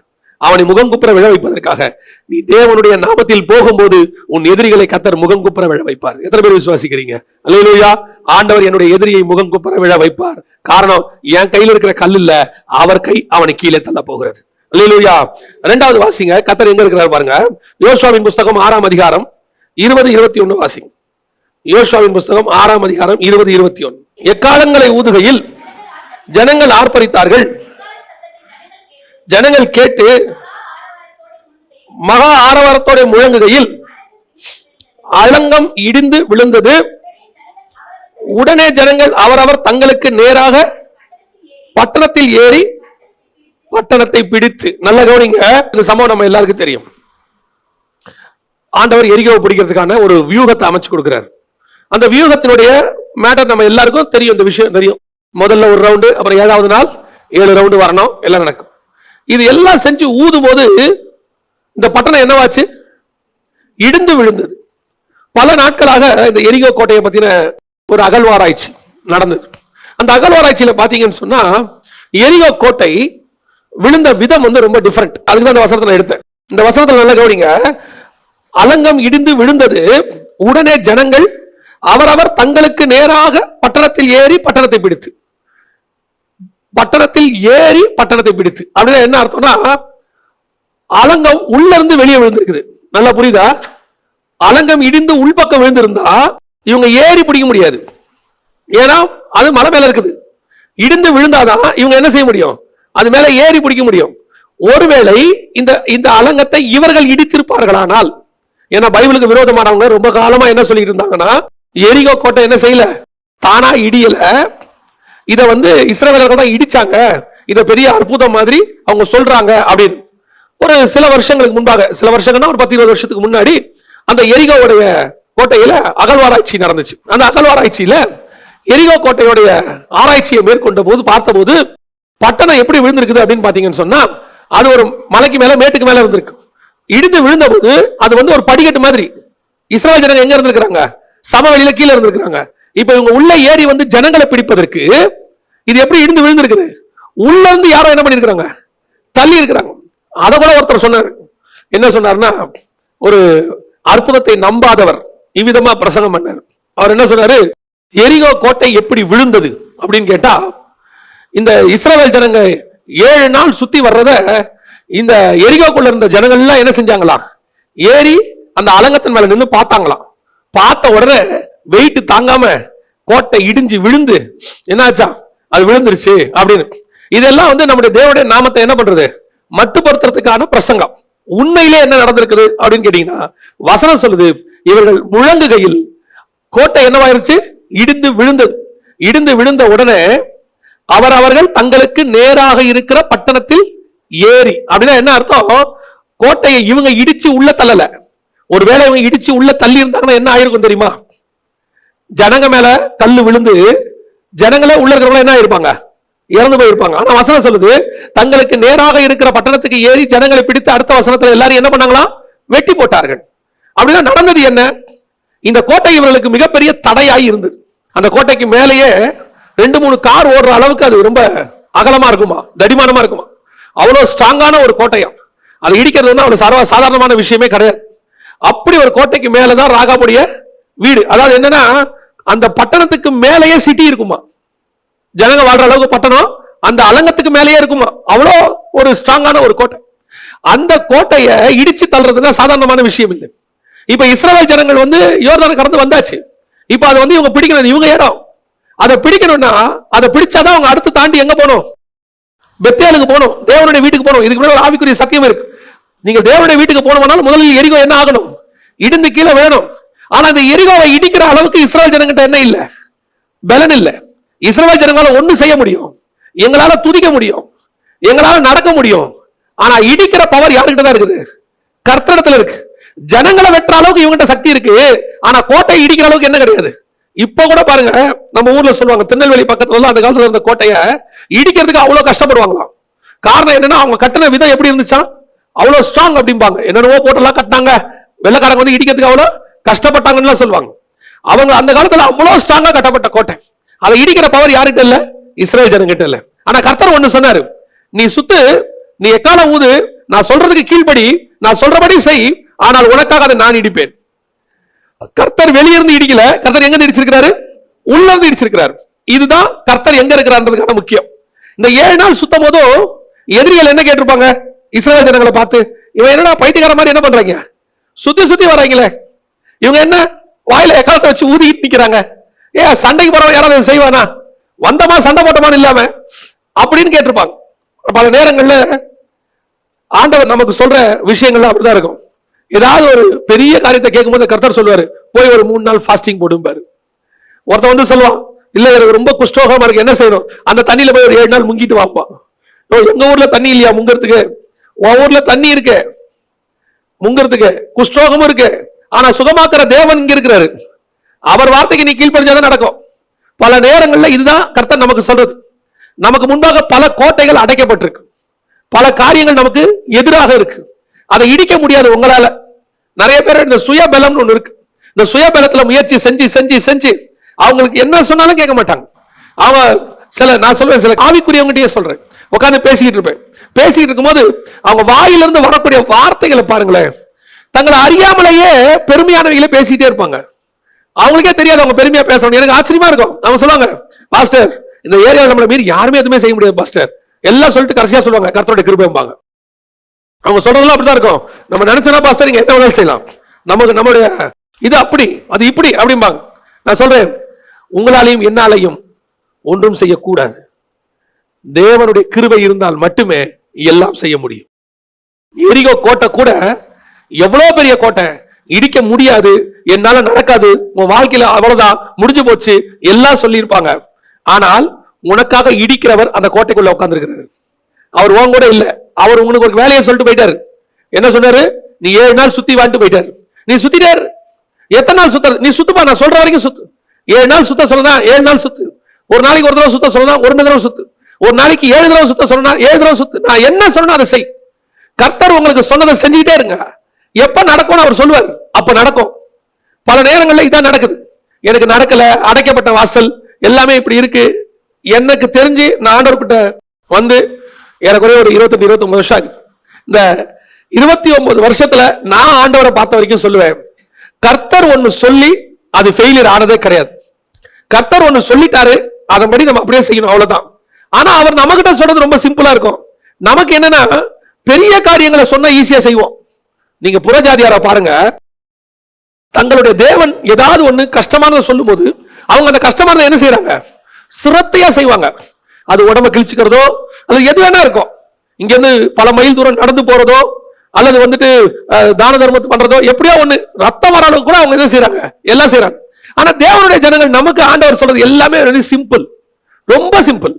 அவனை முகம் குப்புற விழ வைப்பதற்காக. நீ தேவனுடைய நாமத்தில் போகும்போது உன் எதிரிகளை கர்த்தர் முகம் குப்புற விழ வைப்பார். எத்தனை பேர் விசுவாசிக்கிறீங்க? அல்லேலூயா. ஆண்டவர் என்னுடைய எதிரியை முகம் குப்புற விழ வைப்பார். காரணம், என் கையில் இருக்கிற கல் இல்ல, அவர் கை அவனை கீழே தள்ள போகிறது. அல்லேலூயா. 2வது வாசிங்க, கர்த்தர் எங்க இருக்கிறார் பாருங்க. யோசுவாவின் புஸ்தகம் 6ஆம் அதிகாரம் 20-21 வாசிங்க. யோசுவாவின் புஸ்தகம் 6ஆம் அதிகாரம் 20-21. எக்காலங்களை ஊதுகையில் ஜனங்கள் ஆர்ப்பரித்தார்கள், ஜனங்கள் கேட்டு மகா ஆரவாரத்தோட முழங்குகையில் அலங்கம் இடிந்து விழுந்தது. உடனே ஜனங்கள் அவரவர் தங்களுக்கு நேராக பட்டணத்தில் ஏறி பட்டணத்தை பிடித்து. நல்ல கவனிங்க, இந்த சம்பவம் நம்ம எல்லாருக்கும் தெரியும். ஆண்டவர் எரிகோவை பிடிக்கிறதுக்கான ஒரு வியூகத்தை அமைச்சு கொடுக்கிறார். அந்த வியூகத்தினுடைய மேட்டர் நம்ம எல்லாருக்கும் தெரியும். இந்த விஷயம் தெரியும். முதல்ல ஒரு ரவுண்டு, அப்புறம் 7வது நாள் 7 ரவுண்டு வரணும், எல்லாம் நடக்கும். இது எல்லாம் செஞ்சு ஊதும் போது இந்த பட்டணம் என்னவாச்சு? இடிந்து விழுந்தது. பல நாட்களாக இந்த எரிகோ கோட்டையை பத்தின ஒரு அகழ்வாராய்ச்சி நடந்தது. அந்த அகழ்வாராய்ச்சியில பாத்தீங்கன்னு சொன்னா, எரிகோ கோட்டை விழுந்த விதம் வந்து ரொம்ப டிஃபரெண்ட். அதுக்கு தான் இந்த வசனத்தை எடுத்தேன். இந்த வசனத்துல நல்ல கவனிங்க, அலங்கம் இடிந்து விழுந்தது. உடனே ஜனங்கள் அவரவர் தங்களுக்கு நேராக பட்டணத்தில் ஏறி பட்டணத்தை பிடித்து. பட்டணத்தில் ஏறி பட்டணத்தை பிடித்து அப்படின்னா என்ன அர்த்தம்னா, அலங்கம் உள்ள இருந்து வெளியே விழுந்திருக்குது. நல்லா புரியுதா? அலங்கம் இடிந்து உள்பக்கம் விழுந்திருந்தா இவங்க ஏறி பிடிக்க முடியாது. ஏன்னா அது மலை மேல இருக்குது. இடிந்து விழுந்தாதான் இவங்க என்ன செய்ய முடியும்? அது மேல ஏறி பிடிக்க முடியும். ஒருவேளை இந்த இந்த அலங்கத்தை இவர்கள் இடித்திருப்பார்களானால், ஏன்னா பைபிளுக்கு விரோதமானவங்க ரொம்ப காலமா என்ன சொல்லிட்டு இருந்தாங்கன்னா, எரிகோ கோட்டை என்ன செய்யல, தானா இடியல, இத இஸ்ரவேலர்கள் தான் இடிச்சாங்க, இத பெரிய அற்புதம் மாதிரி அவங்க சொல்றாங்க அப்படின்னு. ஒரு சில வருஷங்களுக்கு முன்பாக, சில வருஷங்கள்னா ஒரு 10-20 வருஷத்துக்கு முன்னாடி அந்த எரிகோவுடைய கோட்டையில அகழ்வாராய்ச்சி நடந்துச்சு. அந்த அகழ்வாராய்ச்சியில எரிகோ கோட்டையுடைய ஆராய்ச்சியை மேற்கொண்ட போது பார்த்தபோது பட்டணம் எப்படி விழுந்திருக்குது அப்படின்னு பாத்தீங்கன்னு சொன்னா, அது ஒரு மலைக்கு மேல மேட்டுக்கு மேல இருந்திருக்கு. இடிந்து விழுந்த போது அது ஒரு படிக்கட்டு மாதிரி. இஸ்ரவேல் ஜனங்க எங்க இருந்திருக்காங்க, சமவெளியில கீழே இருந்திருக்காங்க. இப்ப இவங்க உள்ள ஏறி ஜனங்களை பிடிப்பதற்கு இது எப்படி இடிந்து விழுந்திருக்குது, உள்ள இருந்து யாரோ என்ன பண்ணிருக்காங்க, தள்ளி இருக்கிறாங்க. அதை கூட ஒருத்தர் சொன்னார். என்ன சொன்னார்னா, ஒரு அற்புதத்தை நம்பாதவர் இவ்விதமா பிரசங்கம் பண்ணார். அவர் என்ன சொன்னாரு, எரிகோ கோட்டை எப்படி விழுந்தது அப்படின்னு கேட்டா, இந்த இஸ்ரவேல் ஜனங்க 7 நாள் சுத்தி வர்றத இந்த எரிகோக்குள்ள இருந்த ஜனங்கள் எல்லாம் என்ன செஞ்சாங்களாம், ஏறி அந்த அலங்கத்தின் மேல நின்று பார்த்தாங்களாம். பார்த்த உடனே வெயிட் தாங்காம கோட்டை இடிஞ்சு விழுந்து என்னாச்சா, அது விழுந்துருச்சு அப்படின்னு. இதெல்லாம் நம்முடைய தேவனுடைய நாமத்தை என்ன பண்றது, மட்டுப்படுத்துறதுக்கான பிரசங்கம். உண்மையிலே என்ன நடந்திருக்குது அப்படின்னு கேட்டீங்கன்னா, வசனம் சொல்லுது, இவர்கள் முழங்குகையில் கோட்டை என்னவாயிருச்சு, இடிந்து விழுந்தது. இடிந்து விழுந்த உடனே அவர்கள் தங்களுக்கு நேராக இருக்கிற பட்டணத்தில் ஏறி. அப்படின்னா என்ன அர்த்தம், கோட்டையை இவங்க இடிச்சு உள்ள தள்ளல. ஒருவேளை இவங்க இடிச்சு உள்ள தள்ளி இருந்தாங்கன்னா என்ன ஆயிருக்கும் தெரியுமா, ஜனங்க மேல கல்லு விழுந்து ஜனங்களே உள்ள இருக்கிறவங்க என்ன ஆயிருப்பாங்க, இறந்து போயிருப்பாங்க. ஆனா வசனம் சொல்லுது, தங்களுக்கு நேராக இருக்கிற பட்டணத்துக்கு ஏறி ஜனங்களை பிடித்து அடுத்த வசனத்துல எல்லாரும் என்ன பண்ணாங்களா, வெட்டி போட்டார்கள். அப்படின்னா நடந்தது என்ன, இந்த கோட்டை இவர்களுக்கு மிகப்பெரிய தடையாய் இருந்தது. அந்த கோட்டைக்கு மேலேயே 2-3 கார் ஓடுற அளவுக்கு அது ரொம்ப அகலமா இருக்குமா, தடிமானமா இருக்குமா, அவ்வளவு ஸ்ட்ராங்கான ஒரு கோட்டையம். அதை இடிக்கிறது அவ்வளவு சாதாரணமான விஷயமே கிடையாது. அப்படி ஒரு கோட்டைக்கு மேலதான் ராகாபுடைய வீடு. அதாவது என்னன்னா, அந்த பட்டணத்துக்கு மேலேயே சிட்டி இருக்குமா, ஜனங்க வாழ்ற அளவுக்கு பட்டணம் அந்த அலங்கத்துக்கு மேலேயே இருக்குமா, அவ்வளோ ஒரு ஸ்ட்ராங்கான ஒரு கோட்டை. அந்த கோட்டையை இடிச்சு தள்ளுறதுன்னா சாதாரணமான விஷயம் இல்லை. இப்ப இஸ்ரவேல் ஜனங்கள் யோர்தானை கடந்து வந்தாச்சு. இப்ப அதை இவங்க பிடிக்கணும், இவங்க இடம். அதை பிடிக்கணும்னா அதை பிடிச்சாதான் அவங்க அடுத்து தாண்டி எங்க போகணும், பெத்தேலுக்கு போகணும், தேவனுடைய வீட்டுக்கு போகணும். இதுக்கு முன்னாடி ஒரு ஆவிக்குரிய சத்தியம் இருக்கு. நீங்க தேவனுடைய வீட்டுக்கு போகணும்னாலும் முதலில் எரிகோ என்ன ஆகணும், இடிந்து கீழே வேணும். ஆனா இந்த எரிகோவை இடிக்கிற அளவுக்கு இஸ்ரவேல் ஜனங்கிட்ட என்ன இல்ல, பலன் இல்ல. இஸ்ரவேல் ஜனங்களால ஒண்ணு செய்ய முடியும், எங்களால துதிக்க முடியும், எங்களால நடக்க முடியும். ஆனா இடிக்கிற பவர் யாருக்கிட்ட தான் இருக்குது, கர்த்தரிடத்துல இருக்கு. ஜனங்களை வெட்டுற அளவுக்கு இவங்கிட்ட சக்தி இருக்கு, ஆனா கோட்டை இடிக்கிற அளவுக்கு என்ன கிடையாது. இப்ப கூட பாருங்க, நம்ம ஊர்ல சொல்லுவாங்க, திருநெல்வேலி பக்கத்துல அந்த காலத்துல இருந்த கோட்டையை இடிக்கிறதுக்கு அவ்வளவு கஷ்டப்படுவாங்களாம். காரணம் என்னன்னா, அவங்க கட்டின விதம் எப்படி இருந்துச்சா, அவ்வளவு ஸ்ட்ராங் அப்படிம்பாங்க. என்னென்னவோ போட்டெல்லாம் கட்டினாங்க, வெள்ளக்காரங்க இடிக்கிறதுக்கு அவ்வளவு கஷ்டப்பட்டாங்கன்னு சொல்லுவாங்க. அவங்க அந்த காலத்துல அவ்வளவு ஸ்ட்ராங்கா கட்டப்பட்ட கோட்டை. அதை இடிக்கிற பவர் யாருக்கிட்ட இல்ல, இஸ்ரவேல் ஜனங்கிட்ட இல்ல. ஆனா கர்த்தர் ஒண்ணு சொன்னாரு, நீ சுத்து, நீ எக்காலம் ஊது, நான் சொல்றதுக்கு கீழ்படி, நான் சொல்றபடி செய், ஆனால் உனக்காக அதை நான் இடிப்பேன். கர்த்தர் வெளியிருந்து இடிக்கல, கர்த்தர் எங்க இடிச்சிருக்கிறாரு, உள்ள இருந்து இடிச்சிருக்கிறாரு. இதுதான் கர்த்தர் எங்க இருக்கிறான்றதுக்கான முக்கியம். இந்த 7 நாள் சுத்தம் போதும் எதிரிகள் என்ன கேட்டிருப்பாங்க, இஸ்ரவேல் ஜனங்களை பார்த்து, இவன் என்னடா பைத்தியக்கார மாதிரி என்ன பண்றாங்க, சுத்தி சுத்தி வராங்களே, இவங்க என்ன வாயில எக்காலத்தை வச்சு ஊதிட்டு நிக்கிறாங்க, சண்டைக்கு போறவன் யாராவது செய்வானா, வந்தமா சண்டை போட்டமான்னு இல்லாம அப்படின்னு கேட்டிருப்பாங்க. பல நேரங்கள்ல ஆண்டவர் நமக்கு சொல்ற விஷயங்கள்லாம் அப்படிதான் இருக்கும். ஏதாவது ஒரு பெரிய காரியத்தை கேட்கும்போது கர்த்தர் சொல்லுவாரு, போய் ஒரு 3 நாள் ஃபாஸ்டிங் போடும்பாரு. ஒருத்தன் சொல்லுவான், இல்ல எனக்கு ரொம்ப குஷ்டோகமா இருக்கு, என்ன செய்யணும், அந்த தண்ணியில போய் ஒரு 7 நாள் முங்கிட்டு வாப்பா. எங்க ஊர்ல தண்ணி இல்லையா முங்கிறதுக்கு, உன் ஊர்ல தண்ணி இருக்கு முங்கிறதுக்கு, குஷ்டோகமும் இருக்கு, ஆனா சுகமாக்குற தேவன் இங்க இருக்கிறாரு, அவர் வார்த்தைக்கு நீ கீழ்ப்படிஞ்சாதான் நடக்கும். பல நேரங்கள்ல இதுதான் கர்த்தர் நமக்கு சொல்றது. நமக்கு முன்பாக பல கோட்டைகள் அடைக்கப்பட்டிருக்கு, பல காரியங்கள் நமக்கு எதிராக இருக்கு, அதை இடிக்க முடியாது உங்களால. நிறைய பேர் இந்த சுயபலம் ஒண்ணு இருக்கு, இந்த சுயபலத்துல முயற்சி செஞ்சு செஞ்சு செஞ்சு அவங்களுக்கு என்ன சொன்னாலும் கேட்க மாட்டாங்க. அவங்க நான் சொல்றேன், சில ஆவிக்குரியவங்ககிட்டயே சொல்றேன், உட்காந்து பேசிக்கிட்டு இருப்பேன். பேசிக்கிட்டு இருக்கும்போது அவங்க வாயிலிருந்து வரக்கூடிய வார்த்தைகளை பாருங்களேன், தங்களை அறியாமலேயே பெருமையானவங்களை பேசிட்டே இருப்பாங்க. அவங்களுக்கே தெரியாது அவங்க பெருமையா பேசணும். எனக்கு ஆச்சரியமா இருக்கும். அவங்க சொல்லுவாங்க, பாஸ்டர் இந்த ஏரியாவில் நம்மளை மீறி யாருமே எதுவுமே செய்ய முடியாது பாஸ்டர், எல்லாம் சொல்லிட்டு கடைசியா சொல்லுவாங்க கர்த்தருடைய கிருபைம்பாங்க. அவங்க சொல்றதெல்லாம் அப்படிதான் இருக்கும். நம்ம நினைச்சோன்னா பாஸ்டர் நீங்க என்ன வேணாலும் செய்யலாம், நமக்கு நம்மளுடைய இது அப்படி அது இப்படி அப்படிம்பாங்க. நான் சொல்றேன், உங்களாலையும் என்னாலையும் ஒன்றும் செய்யக்கூடாது. தேவனுடைய கிருபை இருந்தால் மட்டுமே எல்லாம் செய்ய முடியும். எரிகோ கோட்டை கூட எவ்வளவு பெரிய கோட்டை, இடிக்க முடியாது, என்னால நடக்காது, உன் வாழ்க்கையில அவ்வளவுதான், முடிஞ்சு போச்சு எல்லாம் சொல்லியிருப்பாங்க. ஆனால் உனக்காக இடிக்கிறவர் அந்த கோட்டைக்குள்ள உட்கார்ந்து இருக்கிறாரு. அவர் உன் கூட இல்ல, அவர் உங்களுக்கு ஒரு வேலையை சொல்லிட்டு போயிட்டாரு. என்ன சொன்னாரு? நீ 7 நாள் சுத்தி வாண்டு போயிட்டாரு. நீ சுத்திட்டாரு. எத்தனை நாள் சுத்த? நீ சுத்துப்பா, நான் சொல்ற வரைக்கும் சுத்து. 7 நாள் சுத்த சொல்லதான் 7 நாள் சுத்து. ஒரு நாளைக்கு ஒரு தடவை சுத்த சொல்லதான் 1 தடவை சுத்து. ஒரு நாளைக்கு 7 தடவை சுத்த சொல்லனா 7 தடவை சுத்து. நான் என்ன சொன்னா அதை செய். கர்த்தர் உங்களுக்கு சொன்னதை செஞ்சுக்கிட்டே இருங்க. எப்ப நடக்கும்னு அவர் சொல்லுவார், அப்ப நடக்கும். பல நேரங்கள்ல இதான் நடக்குது. எனக்கு நடக்கல, அடைக்கப்பட்ட வாசல் எல்லாமே இப்படி இருக்கு. எனக்கு தெரிஞ்சு நான் ஆண்டவர்கிட்ட வந்து ஏறக்குறைய ஒரு 28-29 வருஷம் ஆகுது. இந்த 29 வருஷத்துல நான் ஆண்டவரை பார்த்த வரைக்கும் சொல்லுவேன், கர்த்தர் ஒன்னு சொல்லி அது ஃபெயிலியர் ஆனதே கிடையாது. கர்த்தர் ஒன்னு சொல்லிட்டாரு, அதன்படி நம்ம அப்படியே செய்யணும், அவ்வளவுதான். ஆனா அவர் நம்ம கிட்ட சொல்றது ரொம்ப சிம்பிளா இருக்கும். நமக்கு என்னன்னா, பெரிய காரியங்களை சொன்னா ஈஸியா செய்வோம். நீங்க புறஜாதியார பாருங்க, தங்களுடைய தேவன் ஏதாவது ஒண்ணு கஷ்டமானதை சொல்லும் போது அவங்க அந்த கஷ்டமானதை என்ன செய்யறாங்க? சிரத்தையா செய்வாங்க. அது உடம்ப கிழிச்சுக்கிறதோ, அது எது வேணா இருக்கும். இங்க இருந்து பல மைல் தூரம் நடந்து போறதோ, அல்லது வந்துட்டு தான தர்மத்தை பண்றதோ, எப்படியோ ஒண்ணு ரத்தம் வர அளவுக்கு கூட அவங்க என்ன செய்யறாங்க? எல்லாம் செய்யறாங்க. ஆனா தேவனுடைய ஜனங்கள், நமக்கு ஆண்டவர் சொல்றது எல்லாமே சிம்பிள், ரொம்ப சிம்பிள்.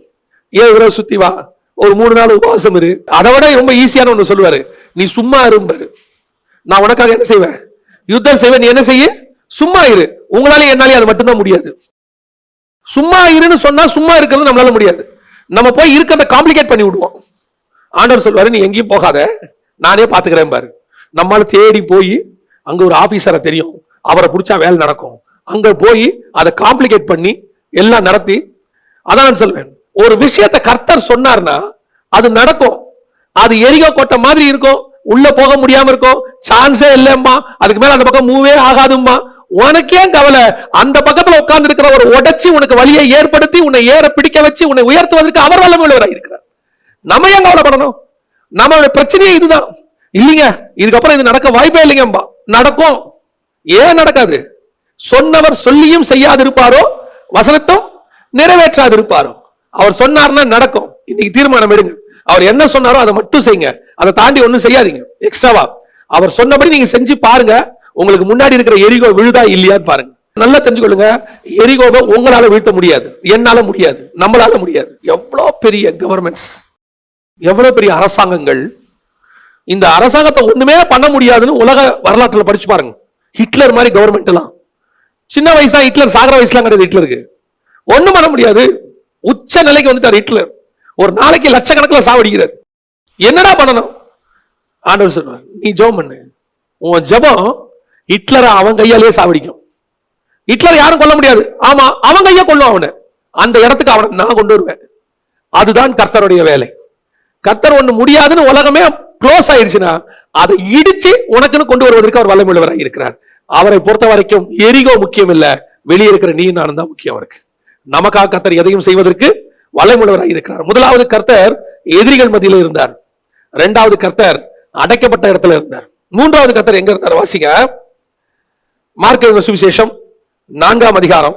7 தடவை சுத்தி வா, ஒரு 3 நாள் உபவாசம் இரு. அதை விட ரொம்ப ஈஸியான ஒண்ணு சொல்லுவாரு, நீ சும்மா இருப்பாரு, நான் உனக்காக என்ன செய்வேன்? யுத்தம் செய்வேன், நீ என்ன செய்ய? சும்மா இரு. உங்களாலே என்னாலே அது மட்டும்தான் முடியாது. சும்மா இருன்னு சொன்னா சும்மா இருக்கிறது நம்மளால முடியாது. நம்ம போய் இருக்கிறத காம்ப்ளிகேட் பண்ணி விடுவோம். ஆண்டவர் சொல்வாரு, நீ எங்கேயும் போகாத, நானே பாத்துக்கிறேன் பாரு. நம்மளால தேடி போய் அங்க ஒரு ஆபீசரை தெரியும், அவரை பிடிச்சா வேலை நடக்கும், அங்க போய் அதை காம்ப்ளிகேட் பண்ணி எல்லாம் நடத்தி, அதான் நான் சொல்வேன், ஒரு விஷயத்தை கர்த்தர் சொன்னார்னா அது நடக்கும். அது எரிகோ கோட்டை மாதிரி இருக்கும், உள்ள போக முடியாம இருக்கும், சான்ஸே இல்லம்மா, அதுக்கு மேல அந்த பக்கம் மூவே ஆகாதும்மா. உனக்கே கவலை, அந்த பக்கத்துல உட்கார்ந்து இருக்கிற ஒரு உடைச்சி உனக்கு வழியை ஏற்படுத்தி உன்னை ஏற பிடிக்க வச்சு உன்னை உயர்த்துவதற்கு அவர் வல்லமையுள்ளவராக இருக்கிறார். நம்ம ஏன் கவலைப்படணும்? நம்மளுடைய பிரச்சனையே இதுதான். இல்லைங்க, இதுக்கப்புறம் இது நடக்க வாய்ப்பே இல்லைங்கம்பா. நடக்கும். ஏன் நடக்காது? சொன்னவர் சொல்லியும் செய்யாதிருப்பாரோ, வசனத்தும் நிறைவேற்றாதிருப்பாரோ. அவர் சொன்னார்னா நடக்கும். இன்னைக்கு தீர்மானம் எடுங்க, அவர் என்ன சொன்னாரோ அதை மட்டும் செய்யுங்க, அதை தாண்டி ஒன்னும் செய்யாதீங்க எக்ஸ்ட்ராவா. அவர் சொன்னபடி நீங்க செஞ்சு பாருங்க, உங்களுக்கு முன்னாடி இருக்கிற எரிகோ விழுதா இல்லையான்னு பாருங்க. நல்லா தெரிஞ்சுக்கொள்ளுங்க, எரிகோவை உங்களால வீழ்த்த முடியாது, என்னால முடியாது, நம்மளால முடியாது. எவ்வளவு பெரிய கவர்மெண்ட்ஸ், எவ்வளவு பெரிய அரசாங்கங்கள், இந்த அரசாங்கத்தை ஒண்ணுமே பண்ண முடியாதுன்னு உலக வரலாற்றுல படிச்சு பாருங்க. ஹிட்லர் மாதிரி கவர்மெண்ட் எல்லாம் சின்ன வயசா, ஹிட்லர் சாகர வயசுலாம் கிடையாது. ஹிட்லருக்கு ஒண்ணும் பண்ண முடியாது, உச்ச நிலைக்கு வந்துட்டார் ஹிட்லர். ஒரு நாளைக்கு லட்சக்கணக்கில் சாவடிக்கிறார். என்னடா பண்ணணும்? ஆண்டவர் சொல்றார், நீ ஜெபம் பண்ணு. உன் ஜெபம் ஹிட்லரை அவன் கையாலேயே சாவடிக்கும். ஹிட்லர் யாரும் கொல்ல முடியாது, ஆமா அவன் கையை கொல்லும். அவனை அந்த இடத்துக்கு அவனை நான் கொண்டு வருவேன். அதுதான் கர்த்தருடைய வேலை. கர்த்தர் ஒண்ணு முடியாதுன்னு உலகமே க்ளோஸ் ஆயிடுச்சுன்னா அதை இடிச்சு உனக்குன்னு கொண்டு வருவதற்கு அவர் வல்லமையுள்ளவராக இருக்கிறார். அவரை பொறுத்த வரைக்கும் எரிகோ முக்கியம் இல்ல, வெளியே இருக்கிற நீ நானும் தான் முக்கியம் அவருக்கு. நமக்காக கர்த்தர் எதையும் செய்வதற்கு வல்லமையுள்ளவராக இருக்கிறார். முதலாவது கர்த்தர் எதிரிகள் மத்தியில் இருந்தார். இரண்டாவது கர்த்தர் அடைக்கப்பட்ட இடத்துல இருந்தார். மூன்றாவது கர்த்தர் எங்க இருந்தார்? வாசிங்க, மார்க் சுவிசேஷம் 4ஆம் அதிகாரம்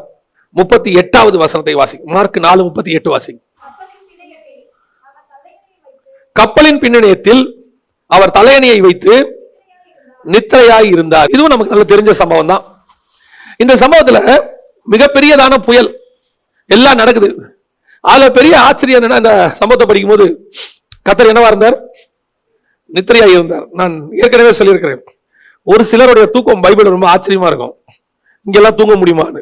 38வது வசனத்தை வாசிங்க. மார்க் 4:38 வாசிங்க. கப்பலின் பின்னணியத்தில் அவர் தலையணையை வைத்து நித்திரையாய் இருந்தார். இதுவும் நமக்கு நல்ல தெரிஞ்ச சம்பவம் தான். இந்த சம்பவத்துல மிகப்பெரியதான புயல் எல்லாம் நடக்குது. அதுல பெரிய ஆச்சரியம் என்னன்னா, இந்த சம்பவத்தை படிக்கும் போது கர்த்தர் என்னவா இருந்தார்? நித்திரையாய் இருந்தார். நான் ஏற்கனவே சொல்லியிருக்கிறேன், ஒரு சிலருடைய தூக்கம் பைபிள் ரொம்ப ஆச்சரியமா இருக்கும். இங்கெல்லாம் தூங்க முடியுமான்னு.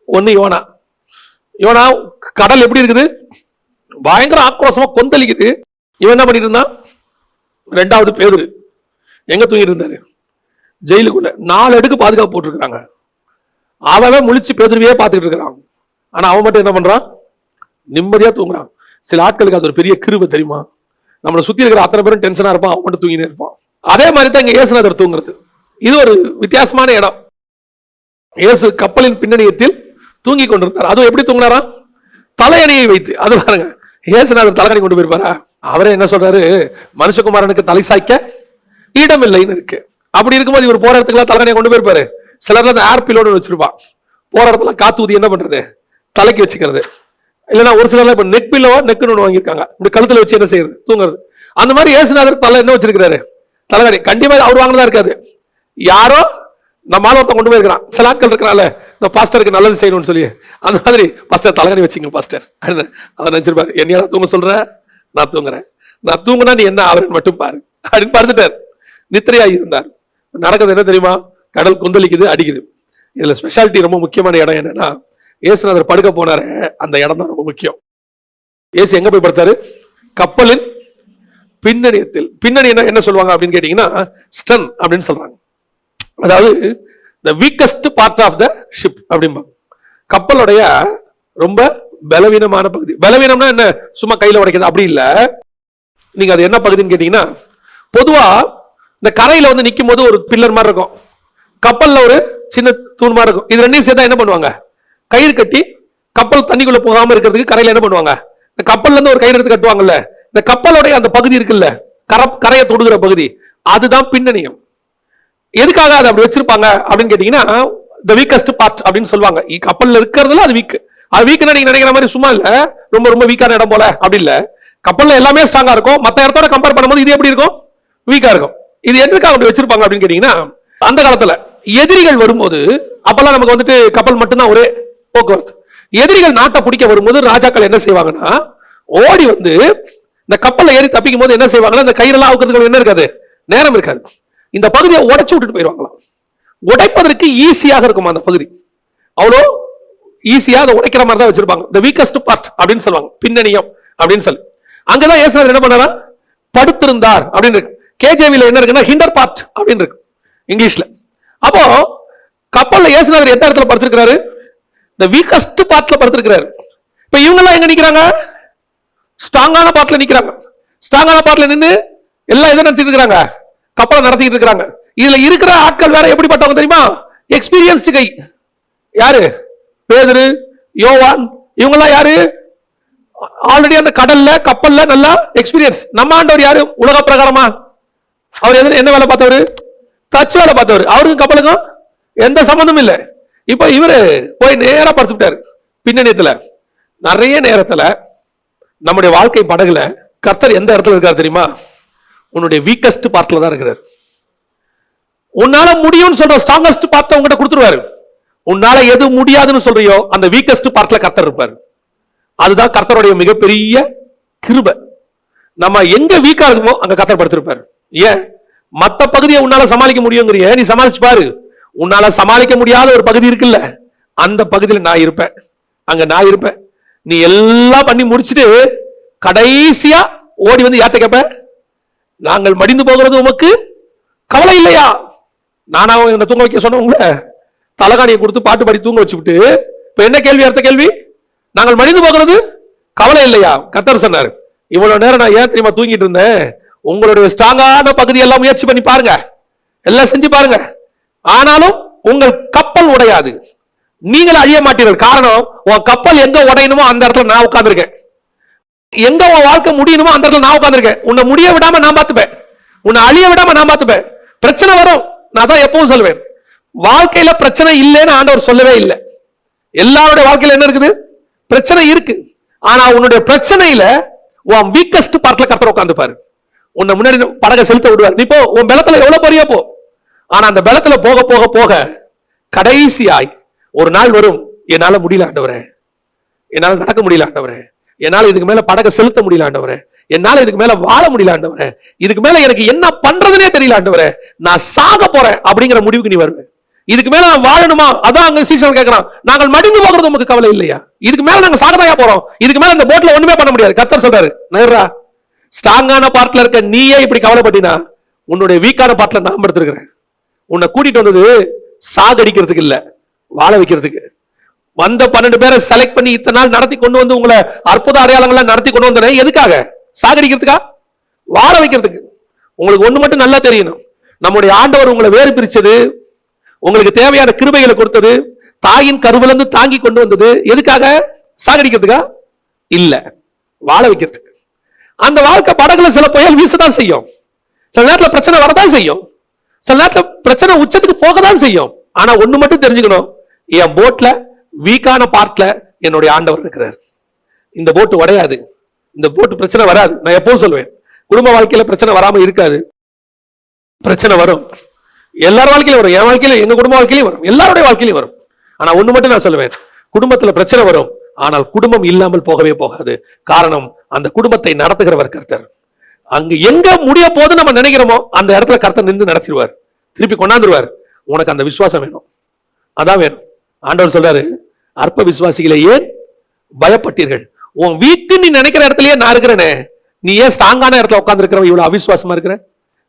ஒண்ணு யோனா. யோனா கடல் எப்படி இருக்குது? பயங்கர ஆக்ரோஷமா கொந்தளிக்குது. இவன் என்ன பண்ணிட்டு இருந்தான்? ரெண்டாவது பேதுரு எங்க தூங்கிட்டு இருந்தாரு? ஜெயிலுக்குள்ள 4 அடுக்கு பாதுகாப்பு போட்டிருக்காங்க. அவன் முழிச்சு பேதுருவையே பார்த்துக்கிட்டு இருக்கிறான். ஆனா அவன் மட்டும் என்ன பண்றான்? நிம்மதியா தூங்குறான். சில ஆட்களுக்கு அது ஒரு பெரிய கிருபை தெரியுமா? நம்மளை சுத்தி இருக்கிற அத்தனை பேரும் டென்ஷனா இருப்பான், அவன் மட்டும் தூங்கினே இருப்பான். அதே மாதிரி தான் இங்க இயேசுநாதர் தூங்குறது. இது ஒரு வித்தியாசமான இடம். இயேசு கப்பலின் பின்னணியத்தில் தூங்கி கொண்டிருந்தார். அதுவும் எப்படி தூங்கினாரா? தலையணையை வைத்து. அது பாருங்க, இயேசுநாதர் தலையணை கொண்டு போயிருப்பாரா? அவரே என்ன சொல்றாரு? மனுஷகுமாரனுக்கு தலை சாய்க்க இடம் இல்லைன்னு இருக்கு. அப்படி இருக்கும்போது இவர் போற இடத்துக்குலாம் தலையணையை கொண்டு போயிருப்பாரு. சிலர் அந்த ஏர் பிலோன்னு வச்சிருப்பான். போற இடத்துல காத்து ஊதி என்ன பண்றது? தலைக்கு வச்சுக்கிறது. இல்லைன்னா ஒரு சிலர் இப்ப நெக் பில்லவா நெக்குன்னு ஒன்று வாங்கியிருக்காங்க, இப்படி கழுத்துல வச்சு என்ன செய்யறது, தூங்குறது. அந்த மாதிரி இயேசுநாதர் தலை என்ன வச்சிருக்கிறாரு, தலைகாணி. கண்டிப்பா அவர் வாங்கினதா இருக்காது, யாரோ நம்ம ஒருத்தன் கொண்டு போயிருக்கிறான். சில ஆட்கள் இருக்கிறால இந்த பாஸ்டருக்கு நல்லது செய்யணும்னு சொல்லி, அந்த மாதிரி பாஸ்டர் தலைகாணி வச்சுங்க பாஸ்டர் அவர் நினைச்சிருப்பாரு, என்னையா தூங்க சொல்ற, நான் தூங்குறேன், நான் தூங்குனா நீ என்ன அவரை மட்டும் பாரு அப்படின்னு பார்த்துட்டார். நித்திரையா இருந்தார். நடக்குது என்ன தெரியுமா, கடல் கொந்தளிக்குது, அடிக்குது. இதுல ஸ்பெஷாலிட்டி ரொம்ப முக்கியமான இடம் என்னன்னா, இயேசுநாதர் படுக்க போனாரு, அந்த இடம் தான் ரொம்ப முக்கியம். இயேசு எங்க போய் படுத்தாரு, கப்பலின் பின்னணியத்தில். பின்னணி என்ன சொல்லுவாங்க அப்படின்னு கேட்டீங்கன்னா ஸ்டன் அப்படின்னு சொல்றாங்க. அதாவது the weakest part of the ship அப்படிம்பாங்க. கப்பலுடைய ரொம்ப பலவீனமான பகுதி. பலவீனம்னா என்ன, சும்மா கையில உடைக்கிறது அப்படி இல்ல. நீங்க அது என்ன பகுதின்னு கேட்டீங்கன்னா, பொதுவா இந்த கரையில வந்து நிக்கும் போது ஒரு பில்லர் மாதிரி இருக்கும், கப்பல்ல ஒரு சின்ன தூண் மாதிரி இருக்கும். இது ரெண்டையும் சேர்த்தா என்ன பண்ணுவாங்க, கயிறு கட்டி கப்பல் தண்ணிக்குள்ள போகாம இருக்கிறதுக்கு கரையில என்ன பண்ணுவாங்க, இந்த கப்பல்ல இருந்து ஒரு கயிறு எடுத்து கட்டுவாங்கல்ல, இந்த கப்பலோடைய அந்த பகுதி இருக்குல்ல, கரையை தொடுகிற பகுதி, அதுதான் பின்னணியம். எதுக்காக அதை அப்படி வச்சிருப்பாங்க அப்படின்னு கேட்டீங்கன்னா, the weakest part அப்படின்னு சொல்லுவாங்க. கப்பல்ல இருக்கிறதுல அது வீக். அது வீக்னா நீங்க நினைக்கிற மாதிரி சும்மா இல்ல, ரொம்ப ரொம்ப வீக்கான இடம் போல அப்படி இல்ல. கப்பல்ல எல்லாமே ஸ்ட்ராங்கா இருக்கும், மத்த இடத்தோட கம்பேர் பண்ணும்போது இது எப்படி இருக்கும், வீக்கா இருக்கும். இது எதுக்காக அப்படி வச்சிருப்பாங்க அப்படின்னு கேட்டீங்கன்னா, அந்த காலத்துல எதிரிகள் வரும்போது, அப்பெல்லாம் நமக்கு வந்துட்டு கப்பல் மட்டும்தான் ஒரே போக்குவரத்து. எதிரிகள் நாட்டை பிடிக்க வரும்போது ராஜாக்கள் என்ன செய்வாங்கன்னா, ஓடி வந்து இந்த கப்பல்ல ஏறி தப்பிக்கும் போது என்ன செய்வாங்கன்னா, இந்த கயிறெல்லாம் அவுக்கிறதுக்கு என்ன இருக்காது, நேரம் இருக்காது, இந்த பகுதியை உடைச்சு விட்டுட்டு போயிடுவாங்களாம். உடைப்பதற்கு ஈஸியாக இருக்கும் அந்த பகுதி, அவ்வளோ ஈஸியா அதை உடைக்கிற மாதிரி தான் வச்சிருப்பாங்க. the weakest part அப்படின்னு சொல்லுவாங்க, பின்னணியம் அப்படின்னு சொல்லி. அங்கதான் இயேசுநாதர் என்ன பண்ணாரா, படுத்திருந்தார் அப்படின்னு இருக்கு. கேஜேவில என்ன இருக்குன்னா ஹிண்டர் பார்ட் அப்படின்னு இருக்கு இங்கிலீஷ்ல. அப்போ கப்பல்ல இயேசுநாதர் எந்த இடத்துல படுத்திருக்கிறாரு, the weakest partல படுத்திருக்கிறாரு. இப்ப இவங்க எல்லாம் எங்க நிக்கிறாங்க, ஸ்ட்ராங்கான பார்ட்ல நிக்கிறாங்க. ஸ்ட்ராங்கான பார்ட்ல நின்று எல்லாம் எதை நடத்திட்டு இருக்கிறாங்க, கப்பலை நடத்திட்டு இருக்காங்க. இதுல இருக்கிற ஆட்கள் வேற எப்படிப்பட்டவங்க தெரியுமா, எக்ஸ்பீரியன்ஸ்டு கை. யாரு, பேதுரு, யோவான், இவங்க எல்லாம் யாரு, ஆல்ரெடி அந்த கடல்ல கப்பல்ல நல்லா எக்ஸ்பீரியன்ஸ். நம்ம ஆண்டவர் யாரு, உலக பிரகாரமா அவர் என்ன வேலை பார்த்தவர், தச்சு வேலை பார்த்தவர். அவருக்கும் கப்பலுக்கும் எந்த சம்பந்தமும் இல்லை. இப்ப இவரு போய் நேரா படுத்துட்டாரு பின்னணியத்துல. நிறைய நேரத்துல நம்முடைய வாழ்க்கை படகுல கர்த்தர் எந்த இடத்துல இருக்காரு தெரியுமா, உன்னுடைய வீக்கஸ்ட் பார்ட்ல தான் இருக்கிறார். உன்னால முடியும்னு சொல்ற ஸ்ட்ராங்கஸ்ட் பார்ட்ட உங்ககிட்ட கொடுத்துருவாரு. உன்னால எது முடியாதுன்னு சொல்றியோ அந்த வீக்கஸ்ட் பார்ட்ல கர்த்தர் இருப்பாரு. அதுதான் கர்த்தருடைய மிகப்பெரிய கிருபை. நம்ம எங்க வீக்கா இருக்குமோ அங்க கர்த்தர் படுத்திருப்பாரு. ஏன், மத்த பகுதியை உன்னால சமாளிக்க முடியுங்கிறிய, நீ சமாளிச்சு பாரு. உன்னால சமாளிக்க முடியாத ஒரு பகுதி இருக்குல்ல, அந்த பகுதியில் நான் இருப்பேன், அங்க நான் இருப்பேன். நீ எல்லாம் பண்ணி முடிச்சுட்டு கடைசியா ஓடி வந்து யார்ட்ட கேப்ப, நாங்கள் மடிந்து போகிறது உமக்கு கவலை இல்லையா? நானா என்ன தூங்க வைக்க சொன்னவங்கள தலகாணியை கொடுத்து பாட்டு பாடி தூங்க வச்சுவிட்டு, இப்ப என்ன கேள்வி, அடுத்த கேள்வி, நாங்கள் மடிந்து போகிறது கவலை இல்லையா? கர்த்தர் சொன்னார், இவ்வளவு நேரம் நான் ஏன் தெரியுமா தூங்கிட்டு இருந்தேன், உங்களுடைய ஸ்ட்ராங்கான பகுதி எல்லாம் முயற்சி பண்ணி பாருங்க, எல்லாம் செஞ்சு பாருங்க, ஆனாலும் உங்கள் கப்பல் உடையாது, நீங்கள் அழிய மாட்டீர்கள். காரணம், உன் கப்பல் எங்க உடையணுமோ அந்த இடத்துல நான் உட்கார்ந்துருக்கேன், எங்க உன் வாழ்க்கை முடியணுமோ அந்த இடத்துல நான் உட்கார்ந்துருக்கேன். உன்னை முடிய விடாம நான் பார்த்துப்பேன், உன்னை அழிய விடாம நான் பார்த்துப்பேன். பிரச்சனை வரும், நான் தான் எப்பவும் சொல்லுவேன், வாழ்க்கையில பிரச்சனை இல்லைன்னு ஆண்டவர் சொல்லவே இல்லை. எல்லாருடைய வாழ்க்கையில என்ன இருக்குது, பிரச்சனை இருக்கு. ஆனா உன்னுடைய பிரச்சனையில உன் வீக்கஸ்ட் பார்ட்ல கர்த்தர் உட்கார்ந்து பாரு. உன்னை முன்னாடி படகை செலுத்த விடுவார். நீ போ, உன் பலத்துல எவ்வளவு பெரிய போ. ஆனா அந்த பலத்துல போக போக போக கடைசியாய் ஒரு நாள் வரும், என்னால முடியல ஆண்டவரே, என்னால நடக்க முடியல ஆண்டவரே, என்னால இதுக்கு மேல படகை செலுத்த முடியல ஆண்டவரே, என்னால இதுக்கு மேல வாழ முடியல ஆண்டவரே, இதுக்கு மேல எனக்கு என்ன பண்றதுனே தெரியல ஆண்டவரே, நான் சாக போறேன் அப்படிங்கிற முடிவுக்கு நீ வருவேன். இதுக்கு மேல நான் வாழணுமா? அதான் அங்க சீசன் கேட்கறான், நாங்கள் மடிந்து போகிறது உங்களுக்கு கவலை இல்லையா? இதுக்கு மேல நாங்க சாகதாயா போறோம், இதுக்கு மேல இந்த போட்ல ஒண்ணுமே பண்ண முடியாது. கர்த்தர் சொல்றாரு, நேரா ஸ்ட்ராங்கான பார்ட்ல இருக்க நீயே இப்படி கவலைப்பட்டினா, உன்னுடைய வீக்கான பார்ட்ல நான் படுத்திருக்கிறேன். உன்னை கூட்டிட்டு வந்தது சாகடிக்கிறதுக்கு இல்ல, வாழ வைக்கிறதுக்கு. வந்த 12 பேரை செலக்ட் பண்ணி இத்தனை நாள் நடத்தி கொண்டு வந்து உங்களை அற்புத அடையாளங்கள்லாம் நடத்தி கொண்டு வந்தேன். எதுக்காக? சாகடிக்கிறதுக்கா? வாழ வைக்கிறதுக்கு. உங்களுக்கு ஒண்ணு மட்டும் நல்லா தெரியணும், நம்முடைய ஆண்டவர் உங்களை வேறு பிரிச்சது, உங்களுக்கு தேவையான கிருபைகளை கொடுத்தது, தாயின் கருவிலிருந்து தாங்கி கொண்டு வந்தது எதுக்காக? சாகடிக்கிறதுக்கா இல்ல, வாழ வைக்கிறதுக்கு. அந்த வாழ்க்கை படகுல சில புயல் வீசதான் செய்யும், சில நேரத்துல பிரச்சனை வரதான் செய்யும், சில நேரத்துல பிரச்சனை உச்சத்துக்கு போகதான் செய்யும். ஆனா ஒண்ணு மட்டும் தெரிஞ்சுக்கணும், என் போட்ல வீக்கான பார்ட்ல என்னுடைய ஆண்டவர் இருக்கிறார். இந்த போட்டு உடையாது, இந்த போட்டு பிரச்சனை வராது. நான் எப்பவும் சொல்லுவேன், குடும்ப வாழ்க்கையில பிரச்சனை வராம இருக்காது, பிரச்சனை வரும். எல்லார் வாழ்க்கையிலும் வரும், என் வாழ்க்கையில, எங்க குடும்ப வாழ்க்கையிலும் வரும், எல்லாருடைய வாழ்க்கையிலும் வரும். ஆனா ஒண்ணு மட்டும் நான் சொல்லுவேன், குடும்பத்துல பிரச்சனை வரும், ஆனால் குடும்பம் இல்லாமல் போகவே போகாது. காரணம், அந்த குடும்பத்தை நடத்துகிறவர் கர்த்தர். அங்க எங்க முடிய போது நம்ம நினைக்கிறோமோ அந்த இடத்துல கர்த்தர் நின்று நடத்திடுவார், திருப்பி கொண்டாந்துருவார். உனக்கு அந்த விசுவாசம் வேணும், அதான் வேணும். ஆண்டவர் சொல்றாரு, அற்ப விசுவாசிகளை ஏன் பயப்பட்டீர்கள்? உன் வீட்டு நீ நினைக்கிற இடத்துலயே நான் இருக்கிறேனே, நீ ஏன் ஸ்ட்ராங்கான இடத்துல உட்கார்ந்து இருக்கிறவன் இவ்வளவு அவிசுவாசமா இருக்கிற?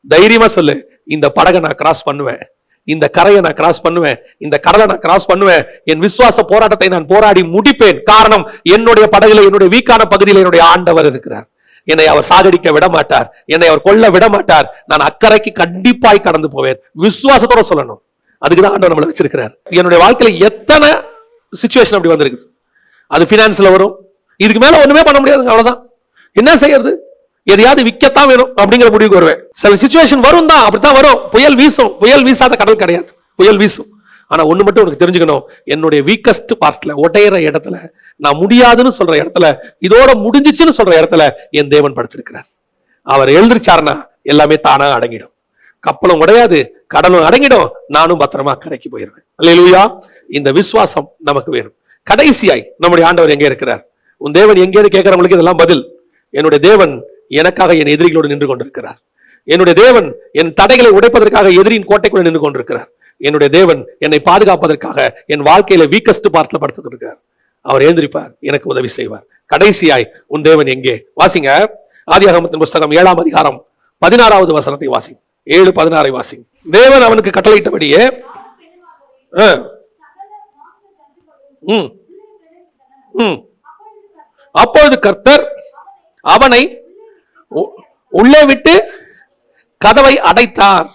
தைரியமா சொல்லு, இந்த படகை நான் கிராஸ் பண்ணுவேன், இந்த கரையை நான் கிராஸ் பண்ணுவேன், இந்த கடலை நான் கிராஸ் பண்ணுவேன், என் விசுவாச போராட்டத்தை நான் போராடி முடிப்பேன். காரணம், என்னுடைய படகுல, என்னுடைய வீக்கான பகுதியில் என்னுடைய ஆண்டவர் இருக்கிறார். என்னை அவர் சாகடிக்க விட மாட்டார், என்னை அவர் கொல்ல விட மாட்டார். நான் அக்கறைக்கு கண்டிப்பாய் கடந்து போவேன். விசுவாசத்தோட சொல்லணும். அதுக்குதான் ஆண்டவர் நம்மளை வச்சிருக்கிறார். என்னுடைய வாழ்க்கையில எத்தனை சிச்சுவேஷன் அப்படி வந்திருக்கு. அது பினான்ஸ்ல வரும், இதுக்கு மேல ஒண்ணுமே பண்ண முடியாது, அவ்வளவுதான். என்ன செய்யறது? எதையாவது விற்கத்தான் வேணும் அப்படிங்கிற முடிவுக்கு வருவேன். சில சிச்சுவேஷன் வரும் தான், அப்படித்தான் வரும். புயல் வீசும், புயல் வீசாத கடல் கிடையாது, புயல் வீசும். ஆனா ஒண்ணு மட்டும் உனக்கு தெரிஞ்சுக்கணும், என்னுடைய வீக்கஸ்ட் பார்ட்ல, உடையிற இடத்துல, நான் முடியாதுன்னு சொல்ற இடத்துல, இதோட முடிஞ்சிச்சுன்னு சொல்ற இடத்துல என் தேவன் படுத்திருக்கிறார். அவர் எழுந்திருச்சாருன்னா எல்லாமே தானா அடங்கிடும். கப்பலும் உடையாது, கடலும் அடங்கிடும், நானும் பத்திரமா கரைக்கு போயிருவேன். அல்லேலூயா. இந்த விசுவாசம் நமக்கு வேணும். கடைசியாய் நம்முடைய ஆண்டவர் எங்கே இருக்கிறார்? உன் தேவன் எங்கேன்னு கேட்கிறவங்களுக்கு இதெல்லாம் பதில். என்னுடைய தேவன் எனக்காக என் எதிரிகளோடு நின்று கொண்டிருக்கிறார். என்னுடைய தேவன் என் தடைகளை உடைப்பதற்காக எதிரியின் கோட்டைக்குள்ள நின்று கொண்டிருக்கிறார். என்னுடைய தேவன் என்னை பாதுகாப்பதற்காக என் வாழ்க்கையில வீக்கஸ்ட் பார்ட்ல படுத்துட்டு இருக்கிறார். அவர் எழுந்திருப்பார், எனக்கு உதவி செய்வார். கடைசியாய் உன் தேவன் எங்கே? வாசிங்க, ஆதியாகமத்தின் புஸ்தகம் 7ஆம் அதிகாரம் 16வது வசனத்தை வாசிங்க. 7:16 வாசிங்க. தேவன் அவனுக்கு கட்டளையிட்டபடியே அப்பொழுது கர்த்தர் அவனை உள்ளே விட்டு கதவை அடைத்தார்.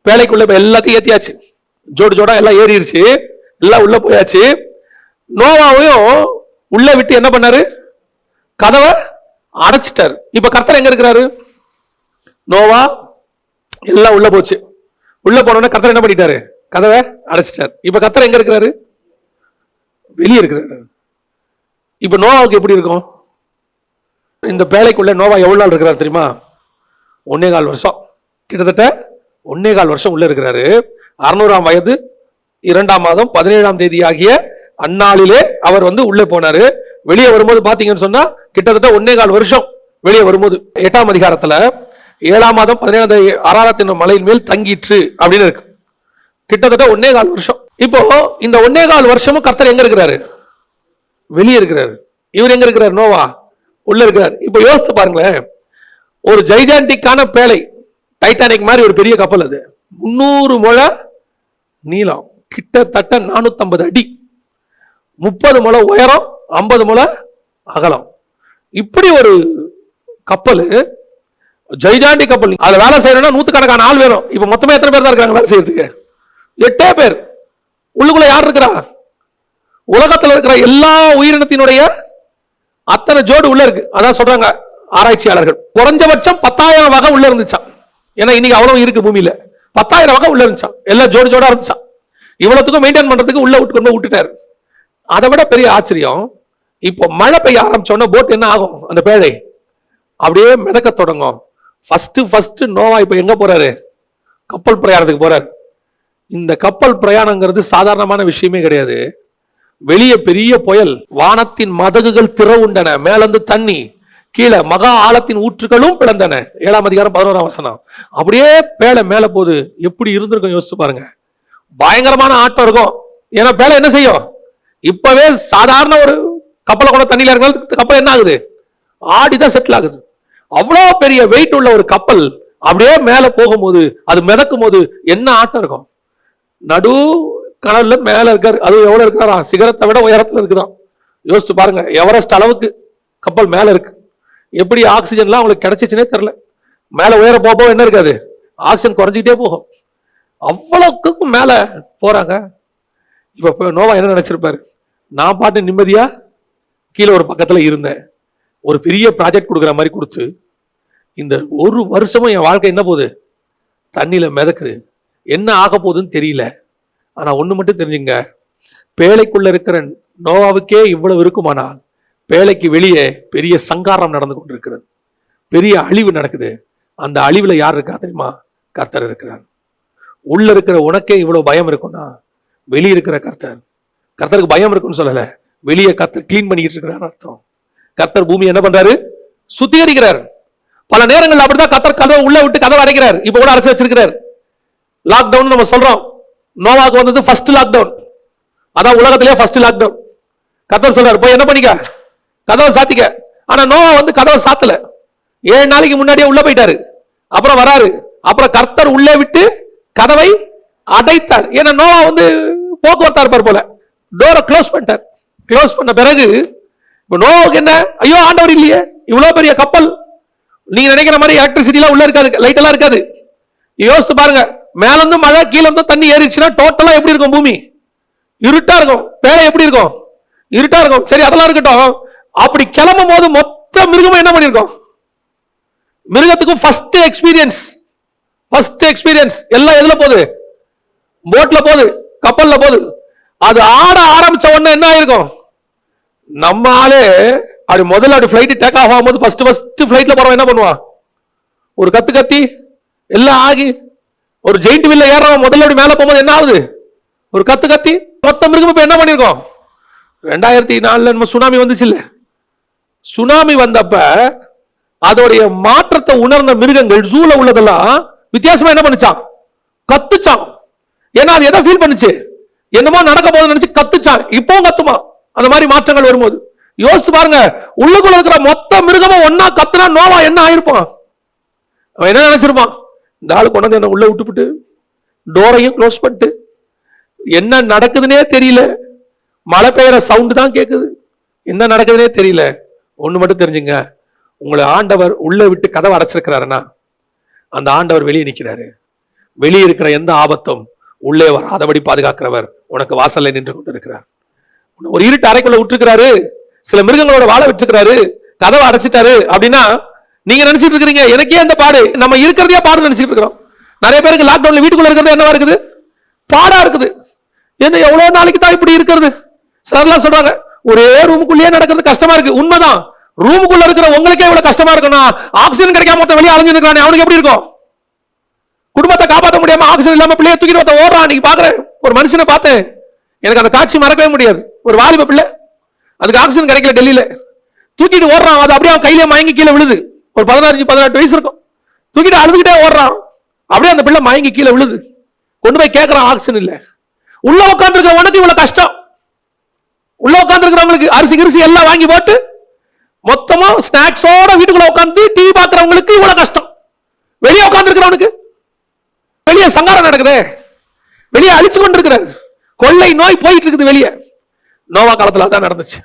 வேலைக்குள்ள எல்லாத்தையும் ஏத்தியாச்சு, ஜோடு ஜோடா எல்லாம் ஏறிடுச்சு, எல்லாம் உள்ள போயாச்சு. நோவாவையும் உள்ள விட்டு என்ன பண்ணாரு? கதவை அடைச்சிட்டாரு. இப்ப கர்த்தர் எங்க இருக்கிறாரு? நோவா எல்லாம் உள்ள போச்சு. உள்ள போனோட கர்த்தர் என்ன பண்ணிட்டாரு? கதவை அடைச்சிட்டார். இப்ப கர்த்தர் எங்க இருக்கிறாரு? வெளியே இருக்கிறாரு. இப்ப நோவாவுக்கு எப்படி இருக்கும்? இந்த பேழைக்குள்ள நோவா எவ்வளவு நாள் இருக்கிறார் தெரியுமா? 1.25 வருஷம், கிட்டத்தட்ட 1.25 வருஷம் உள்ள இருக்கிறாரு. 600ஆம் வயது 2ஆம் மாதம் 17ஆம் தேதி ஆகிய அந்நாளிலே அவர் உள்ளே போனாரு. வெளியே வரும்போது பாத்தீங்கன்னு சொன்னா கிட்டத்தட்ட 1.25 வருஷம் வெளியே வரும்போது. 8ஆம் அதிகாரத்துல 7ஆம் மாதம் 17ஆம் தேதி அராரத்தின் மலையின் மேல் தங்கிற்று அப்படின்னு இருக்கு. கிட்டத்தட்ட 1.25 வருஷம். இப்போ இந்த 1.25 வருஷமும் கர்த்தர் எங்க இருக்கிறாரு? வெளியே இருக்கிறாரு. இவர் எங்க இருக்கிறார்? நோவா உள்ள இருக்கிறார். இப்ப யோசித்து பாருங்களேன், ஒரு ஜைஜாண்டிக்கான பேழை, டைட்டானிக் மாதிரி ஒரு பெரிய கப்பல், அது 300 முழ நீளம், கிட்டத்தட்ட 450 அடி, 30 முழ உயரம், 50 முழ அகலம். இப்படி ஒரு கப்பல், ஜைஜாண்டி கப்பல். அதுல வேலை செய்யணும்னா 100கணக்கான ஆள் வேணும். இப்ப மொத்தமா எத்தனை பேர் தான் இருக்காங்க வேலை செய்யறதுக்கு? 8 பேர். உள்ளுக்குள்ள யார் இருக்கிறா? உலகத்தில் இருக்கிற எல்லா உயிரினத்தினுடைய அத்தனை ஜோடு உள்ள இருக்கு. அதான் சொல்றாங்க ஆராய்ச்சியாளர்கள், குறைஞ்சபட்சம் 10,000 வகை உள்ள இருந்துச்சான். ஏன்னா இன்னைக்கு அவ்வளவு இருக்கு பூமியில. 10,000 வகை உள்ள இருந்துச்சான், எல்லாம் ஜோடு ஜோடா இருந்துச்சான். இவ்வளவுக்கும் மெயின்டைன் பண்றதுக்கு உள்ள விட்டுட்டாரு. அதை விட பெரிய ஆச்சரியம், இப்போ மழை பெய்ய ஆரம்பிச்சோன்னா போட் என்ன ஆகும்? அந்த பேழை அப்படியே மிதக்க தொடங்கும். ஃபர்ஸ்ட் நோவா இப்ப எங்க போறாரு? கப்பல் பிரயாணத்துக்கு போறாரு. இந்த கப்பல் பிரயாணங்கிறது சாதாரணமான விஷயமே கிடையாது. வெளியே பெரிய புயல், வானத்தின் மதகுகள் திறவுண்டன, மேலிருந்து தண்ணி, கீழே மகா ஆழத்தின் ஊற்றுகளும் பிளந்தன. 7ஆம் அதிகாரம் 11ஆம் வசனம். அப்படியே பேழை மேல போது. எப்படி இருந்திருக்கும் யோசிச்சு பாருங்க. பயங்கரமான ஆட்டம் இருக்கும். ஏன்னா பேழை என்ன செய்யும்? இப்பவே சாதாரண ஒரு கப்பலை கூட தண்ணியில இருக்கிறது கப்பல் என்ன ஆகுது? ஆடிதான் செட்டில் ஆகுது. அவ்வளோ பெரிய வெயிட் உள்ள ஒரு கப்பல் அப்படியே மேல போகும்போது, அது மிதக்கும் போது என்ன ஆட்டம் இருக்கும்? நடு கடல்ல மேல இருக்காரு. அது எவ்வளவு இருக்கிறாரா? சிகரத்தை விட உயரத்துல இருக்குதான். யோசிச்சு பாருங்க, எவரெஸ்ட் அளவுக்கு கப்பல் மேல இருக்கு. எப்படி ஆக்சிஜன்லாம் அவங்களுக்கு கிடைச்சிச்சுன்னே தெரியல. மேல உயர போக என்ன இருக்காது? ஆக்சிஜன் குறைஞ்சிக்கிட்டே போகும். அவ்வளவுக்கு மேல போறாங்க. இப்ப நோவா என்ன நினைச்சிருப்பாரு? நான் பாட்டு நிம்மதியா கீழே ஒரு பக்கத்துல இருந்தேன், ஒரு பெரிய ப்ராஜெக்ட் கொடுக்குற மாதிரி கொடுத்து, இந்த 1 வருஷமும் என் வாழ்க்கை என்ன போகுது? தண்ணியில மிதக்குது. என்ன ஆக போகுதுன்னு தெரியல. ஆனா ஒண்ணு மட்டும் தெரிஞ்சுங்க, பேழைக்குள்ள இருக்கிற நோவாவுக்கே இவ்வளவு இருக்குமானால் பேழைக்கு வெளியே பெரிய சங்காரம் நடந்து கொண்டிருக்கிறது, பெரிய அழிவு நடக்குது. அந்த அழிவுல யார் இருக்கா தெரியுமா? கர்த்தர் இருக்கிறார். உள்ள இருக்கிற உனக்கே இவ்வளவு பயம் இருக்கும்னா வெளியே இருக்கிற கர்த்தர். கர்த்தருக்கு பயம் இருக்குன்னு சொல்லல, வெளியே கர்த்தர் கிளீன் பண்ணிட்டு இருக்கிறார் அர்த்தம். கர்த்தர் பூமி என்ன பண்றாரு? சுத்திகரிக்கிறார். பல நேரங்கள் அப்படிதான் கர்த்தர் கதவை உள்ள விட்டு கதவை அடைக்கிறார். இப்ப கூட அடைச்சு வச்சிருக்கிறார். லாக்டவுன் நம்ம சொல்றோம். நோவாக்கு வந்தது ஃபர்ஸ்ட் லாக்டவுன், அதான் உலகத்திலேயே ஃபர்ஸ்ட் லாக்டவுன். கர்த்தர் சொல்றாரு, போய் என்ன பண்ணிக்க, கதவை சாத்திக்க. ஆனா நோவா வந்து கதவை சாத்தல. 7 நாளைக்கு முன்னாடியே உள்ள போயிட்டாரு. அப்புறம் வராரு. அப்புறம் கர்த்தர் உள்ளே விட்டு கதவை அடைத்தார். ஏன்னா நோவா வந்து போக்குவரத்தா இருப்பார் போல, டோரை க்ளோஸ் பண்ணிட்டார். க்ளோஸ் பண்ண பிறகு இப்ப நோவாவுக்கு என்ன, ஐயோ ஆண்டவர் இல்லையே, இவ்வளவு பெரிய கப்பல், நீங்க நினைக்கிற மாதிரி எலக்ட்ரிசிட்டி எல்லாம் உள்ள இருக்காது, லைட் எல்லாம் இருக்காது. யோசித்து பாருங்க, மேல இருந்து மழை, கீழே இருந்து தண்ணி ஏறிச்சுன்னா டோட்டலா எப்படி இருக்கும்? பூமி இருட்டா இருக்கும். வேலை எப்படி இருக்கும்? இருட்டா இருக்கும். சரி, அதெல்லாம் இருக்கட்டும். அப்படி கிளம்பும் போது மொத்த மிருகமும் என்ன பண்ணிருக்கோம்? மிருகத்துக்கும் ஃபர்ஸ்ட் எக்ஸ்பீரியன்ஸ் எல்லாம் எதுல போகுது? போட்ல போகுது, கப்பல்ல போகுது. அது ஆட ஆரம்பிச்ச உடனே என்ன ஆயிருக்கும்? நம்ம ஆளே அப்படி முதல்ல அப்படி ஃபிளைட் டேக் ஆஃப் ஆகும்போது ஃபர்ஸ்ட் ஃபிளைட்ல போறவன் என்ன பண்ணுவான்? ஒரு கத்தி எல்லாம் ஆகி ஒரு ஜெயிண்ட் வீல்ல ஏறவன் முதல்ல அப்படி மேல போகும்போது என்ன ஆகுது? ஒரு கத்தி மொத்த மிருகம் இப்ப என்ன பண்ணிருக்கோம்? 2004 நம்ம சுனாமி வந்துச்சு இல்ல? சுனாமி வந்தப்ப அதோடைய மாற்றத்தை உணர்ந்த மிருகங்கள் ஜூல உள்ளதெல்லாம் வித்தியாசமா என்ன பண்ணுச்சான்? கத்துச்சான். ஏன்னா அது எதை ஃபீல் பண்ணுச்சு? என்னமோ நடக்க போகுதுன்னு நினைச்சு கத்துச்சான். இப்பவும் கத்துமா அந்த மாதிரி மாற்றங்கள் வரும்போது. யோசிச்சு பாருங்க, உள்ளுக்குள்ள இருக்கிற மொத்த மிருகமும் ஒன்னா கத்துனா நோவா என்ன ஆயிருப்பான்? அவன் என்ன நினைச்சிருப்பான்? இந்த ஆளு கொண்டு என்ன உள்ள விட்டுவிட்டு டோரையும் க்ளோஸ் பண்ணிட்டு, என்ன நடக்குதுன்னே தெரியல, மழை பெய்யற சவுண்டு தான் கேட்குது, என்ன நடக்குதுன்னே தெரியல. ஒண்ணு மட்டும் தெரிஞ்சுங்க, உங்களை ஆண்டவர் உள்ள விட்டு கதவை அடைச்சிருக்கிறாருன்னா அந்த ஆண்டவர் வெளியே நிற்கிறாரு. வெளியே இருக்கிற எந்த ஆபத்தும் உள்ளே வராதபடி பாதுகாக்கிறவர் உனக்கு வாசல்ல நின்று கொண்டு இருக்கிறார். ஒரு இருட்டு அறைக்குள்ள விட்டுருக்கிறாரு, சில மிருகங்களோட வாழ வச்சிருக்கிறாரு, கதவை அடைச்சிட்டாரு அப்படின்னா நீங்க நினைச்சிட்டு இருக்கிறீங்க எனக்கே அந்த பாடு, நம்ம இருக்கிறதே பாடு நினைச்சிட்டு இருக்கிறோம். நிறைய பேருக்கு லாக்டவுன்ல வீட்டுக்குள்ள இருக்கிறது என்னவா இருக்குது? பாடா இருக்குது. என்ன எவ்வளவு நாளைக்கு தான் இப்படி இருக்கிறது? சிலர்லாம் சொல்றாங்க ஒரே ரூமுக்குள்ளேயே நடக்கிறது கஷ்டமா இருக்கு. உண்மைதான். ரூமுக்குள்ள இருக்கிற உங்களுக்கே இவ்வளவு கஷ்டமா இருக்குன்னா ஆக்சிஜன் கிடைக்காம வெளியே அலைஞ்சு நிற்கிறானே அவனுக்கு எப்படி இருக்கும்? குடும்பத்தை காப்பாற்ற முடியாம ஆக்சிஜன் இல்லாம பிள்ளைய தூக்கிட்டு ஓடுறான். நீங்க பாக்குறேன், ஒரு மனுஷனை பார்த்தேன், எனக்கு அந்த காட்சி மறக்கவே முடியாது. ஒரு வாலிப பிள்ளை, அதுக்கு ஆக்சிஜன் கிடைக்கல, டெல்லியில தூக்கிட்டு ஓடுறான். அது அப்படியே கையில மயங்கி கீழே விழுது. ஒரு 16-18 வயசு இருக்கும். தூக்கிட்டு அழுதுகிட்டே ஓடுறான். அப்படியே அந்த பிள்ளை மயங்கி கீழே விழுது. கொண்டு போய் கேட்கறான், ஆக்சிஜன் இல்ல. உள்ள உட்கார்ந்து இருக்கிற உனக்கு இவ்வளவு கஷ்டம். உள்ள உட்கார்ந்து இருக்கிறவங்களுக்கு அரிசி கிரிசி எல்லாம் வாங்கி போட்டு மொத்தமா ஸ்நாக்ஸோட வீட்டுக்குள்ள உட்கார்ந்து டிவி பாக்குறவங்களுக்கு இவ்வளவு கஷ்டம். வெளியே உட்கார்ந்து இருக்கிறவனுக்கு வெளியே சங்காரம் நடக்குது, வெளியே அழிச்சு கொண்டு இருக்கிறார். கொள்ளை நோய் போயிட்டு இருக்குது வெளியே. நோவா காலத்துல தான் நடந்துச்சு.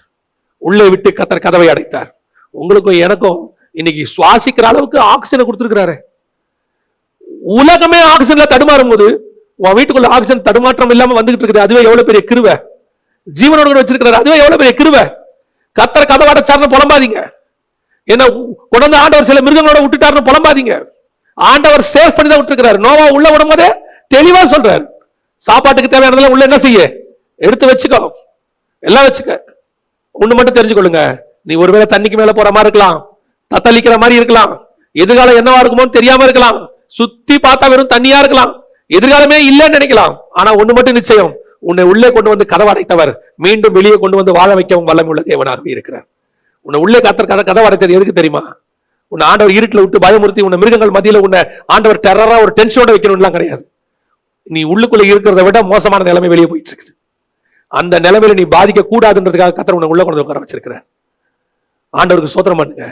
உள்ளே விட்டு கர்த்தர் கதவை அடைத்தார். உங்களுக்கும் எனக்கும் இன்னைக்கு சுவாசிக்கிற அளவுக்கு ஆக்சிஜனை கொடுத்திருக்கிறாரு. உலகமே ஆக்சிஜன்ல தடுமாறும் போது உன் வீட்டுக்குள்ள ஆக்சிஜன் தடுமாற்றம் இல்லாம வந்துகிட்டு இருக்குது. அதுவே எவ்வளவு பெரிய கிருபை. ஜீவனோடு வச்சிருக்கிறாரு, அதுவே எவ்வளவு பெரிய கிருபை. கர்த்தர் கதவை அடைச்சாருன்னு புலம்பாதீங்க. என்ன கொண்டு ஆண்டவர் சில மிருகங்களோட விட்டுட்டாருன்னு புலம்பாதீங்க. ஆண்டவர் சேஃப் பண்ணி தான் விட்டுருக்கிறாரு. நோவா உள்ள விடும் போதே தெளிவா சொல்றாரு, சாப்பாட்டுக்கு தேவையானதெல்லாம் உள்ள என்ன செய்ய எடுத்து வச்சுக்கோ, எல்லாம் வச்சுக்க. ஒண்ணு மட்டும் தெரிஞ்சுக்கொள்ளுங்க, நீ ஒருவேளை தண்ணிக்கு மேல போற மாதிரி இருக்கலாம், தத்தளிக்கிற மாதிரி இருக்கலாம், எதிர்காலம் என்னவா இருக்குமோன்னு தெரியாம இருக்கலாம், சுத்தி பார்த்தா வெறும் தண்ணியா இருக்கலாம், எதிர்காலமே இல்லைன்னு நினைக்கலாம். ஆனா ஒண்ணு மட்டும் நிச்சயம், உன்னை உள்ளே கொண்டு வந்து கதவை அடைத்தவர் மீண்டும் வெளியே கொண்டு வந்து வாழ வைக்கவும் வல்லமை உள்ள தேவனாகவே இருக்கிறார். உன்னை உள்ளே கதவை அடைத்தது எதுக்கு தெரியுமா? உன்னை ஆண்டவர் இருட்டில் விட்டு பயமுறுத்தி உன்னை மிருகங்கள் மத்தியில உன்னை ஆண்டவர் டெரரா ஒரு டென்ஷனோட வைக்கணும்லாம் கிடையாது. நீ உள்ளுக்குள்ள இருக்கிறத விட மோசமான நிலைமை வெளியே போயிட்டு இருக்குது. அந்த நிலைமையில நீ பாதிக்க கூடாதுன்றதுக்காக கர்த்தர் உன்னை உள்ள கொண்டு உட்கார வச்சிருக்கிறார். ஆண்டவருக்கு சோத்திரம் பண்ணுங்க.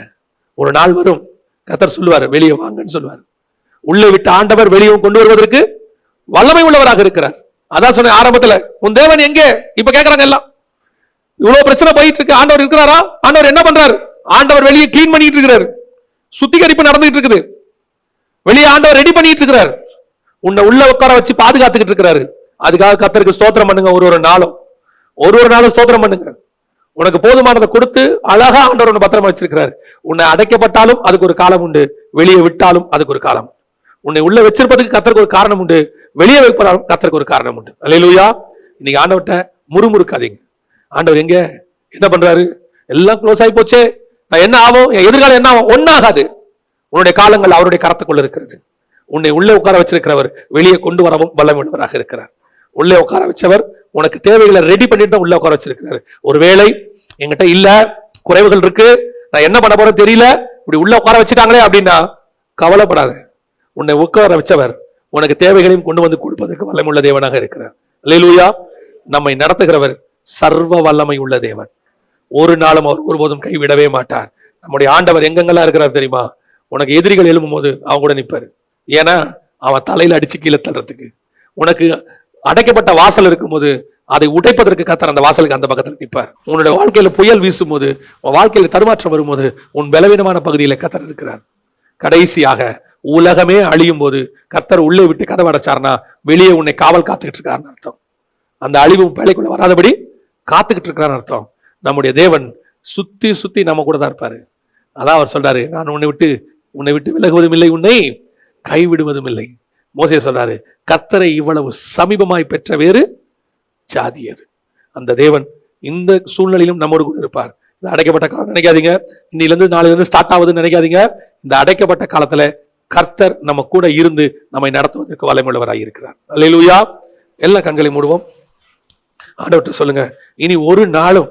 ஒரு நாள் வரும், கர்த்தர் சொல்லுவார் வெளியே வாங்கன்னு சொல்லுவார். உள்ளே விட்டு ஆண்டவர் வெளியே கொண்டு வருவதற்கு வல்லமை உள்ளவராக இருக்கிறார். அதான் சொன்ன ஆரம்பத்துல, உன் தேவன் எங்கே? இப்ப கேட்கறாங்க எல்லாம், இவ்வளவு பிரச்சனை போயிட்டு இருக்கு, ஆண்டவர் இருக்கிறாரா? ஆண்டவர் என்ன பண்றாரு? ஆண்டவர் வெளியே கிளீன் பண்ணிட்டு இருக்கிறாரு, சுத்திகரிப்பு நடந்துட்டு இருக்குது, வெளியே ஆண்டவர் ரெடி பண்ணிட்டு இருக்கிறார், உன்னை உள்ள உட்கார வச்சு பாதுகாத்துக்கிட்டு இருக்கிறாரு. அதுக்காக கர்த்தருக்கு ஸ்தோத்திரம் பண்ணுங்க. ஒரு நாளும் ஸ்தோத்திரம் பண்ணுங்க. உனக்கு போதுமானதை கொடுத்து அழகா ஆண்டவர் உன்னை பத்திரமா வச்சிருக்கிறார். உன்னை அடைக்கப்பட்டாலும் அதுக்கு ஒரு காலம் உண்டு, வெளியே விட்டாலும் அதுக்கு ஒரு காலம். உன்னை உள்ள வச்சிருப்பதுக்கு கர்த்தருக்கு ஒரு காரணம் உண்டு, வெளியே வைப்பதாலும் கர்த்தருக்கு ஒரு காரணம் உண்டு. அல்லேலூயா. இன்னைக்கு ஆண்டவர்கிட்ட முறுமுறுக்காதீங்க. ஆண்டவர் எங்க என்ன பண்றாரு? எல்லாம் க்ளோஸ் ஆகி போச்சே, நான் என்ன ஆகும், என் எதிர்காலம் என்ன ஆகும்? ஒன்னாகாது. உன்னுடைய காலங்கள் அவருடைய கரத்துக்குள்ள இருக்கிறது. உன்னை உள்ளே உட்கார வச்சிருக்கிறவர் வெளியே கொண்டு வரவும் வல்லமையுள்ளவராக இருக்கிறார். உள்ளே உட்கார வச்சவர் உனக்கு தேவைகளை ரெடி பண்ணிட்டு தான் உள்ள உட்கார வச்சிருக்கிறாரு. ஒருவேளை என்கிட்ட இல்ல, குறைவுகள் இருக்கு, நான் என்ன பண்ண போறேன் தெரியல, இப்படி உள்ள உட்கார வச்சுட்டாங்களே அப்படின்னா கவலைப்படாத. உன்னை உட்கார வச்சவர் உனக்கு தேவைகளையும் கொண்டு வந்து கொடுப்பதற்கு வல்லமையுள்ள தேவனாக இருக்கிறார். அல்லேலூயா. நம்மை நடத்துகிறவர் சர்வ வல்லமை உள்ள தேவன். ஒரு நாளும் அவர் ஒருபோதும் கைவிடவே மாட்டார். நம்முடைய ஆண்டவர் எங்கெங்கெல்லாம் இருக்கிறார் தெரியுமா? உனக்கு எதிரிகள் எழும்பும் போது அவன் கூட நிற்பாரு. ஏன்னா அவன் தலையில அடிச்சு கீழே தள்ளுறதுக்கு. உனக்கு அடைக்கப்பட்ட வாசல் இருக்கும்போது அதை உடைப்பதற்கு கர்த்தர் அந்த வாசலுக்கு அந்த பக்கத்தில் நிற்பார். உன்னுடைய வாழ்க்கையில புயல் வீசும் போது, உன் வாழ்க்கையில தருமாற்றம் வரும்போது உன் பலவீனமான பகுதியில கர்த்தர் இருக்கிறார். கடைசியாக உலகமே அழியும் போது கர்த்தர் உள்ளே விட்டு கதவை அடைச்சார்னா வெளியே உன்னை காவல் காத்துக்கிட்டு இருக்காருன்னு அர்த்தம். அந்த அழிவு பேழைக்குள்ள வராதபடி காத்துக்கிட்டு இருக்கிறான்னு அர்த்தம். நம்முடைய தேவன் சுத்தி சுத்தி நம்ம கூட தான் இருப்பாரு. அதான் அவர் சொல்றாரு, நான் உன்னை விட்டு விலகுவதும் இல்லை, உன்னை கைவிடுவதும் இல்லை. மோசே சொல்றாரு, கர்த்தரை இவ்வளவு சமீபமாய் பெற்ற வேறு ஜாதி அது. அந்த தேவன் இந்த சூழ்நிலையிலும் நம்மோடு கூட இருப்பார். இந்த அடைக்கப்பட்ட காலம் நினைக்காதீங்க, இன்னிலிருந்து நாளிலிருந்து ஸ்டார்ட் ஆகுதுன்னு நினைக்காதீங்க. இந்த அடைக்கப்பட்ட காலத்துல கர்த்தர் நம்ம கூட இருந்து நம்மை நடத்துவதற்கு வல்லமையுள்ளவராய் இருக்கிறார். அல்லேலூயா. எல்லா கண்களை மூடுவோம். ஆண்டவர்கிட்ட சொல்லுங்க, இனி ஒரு நாளும்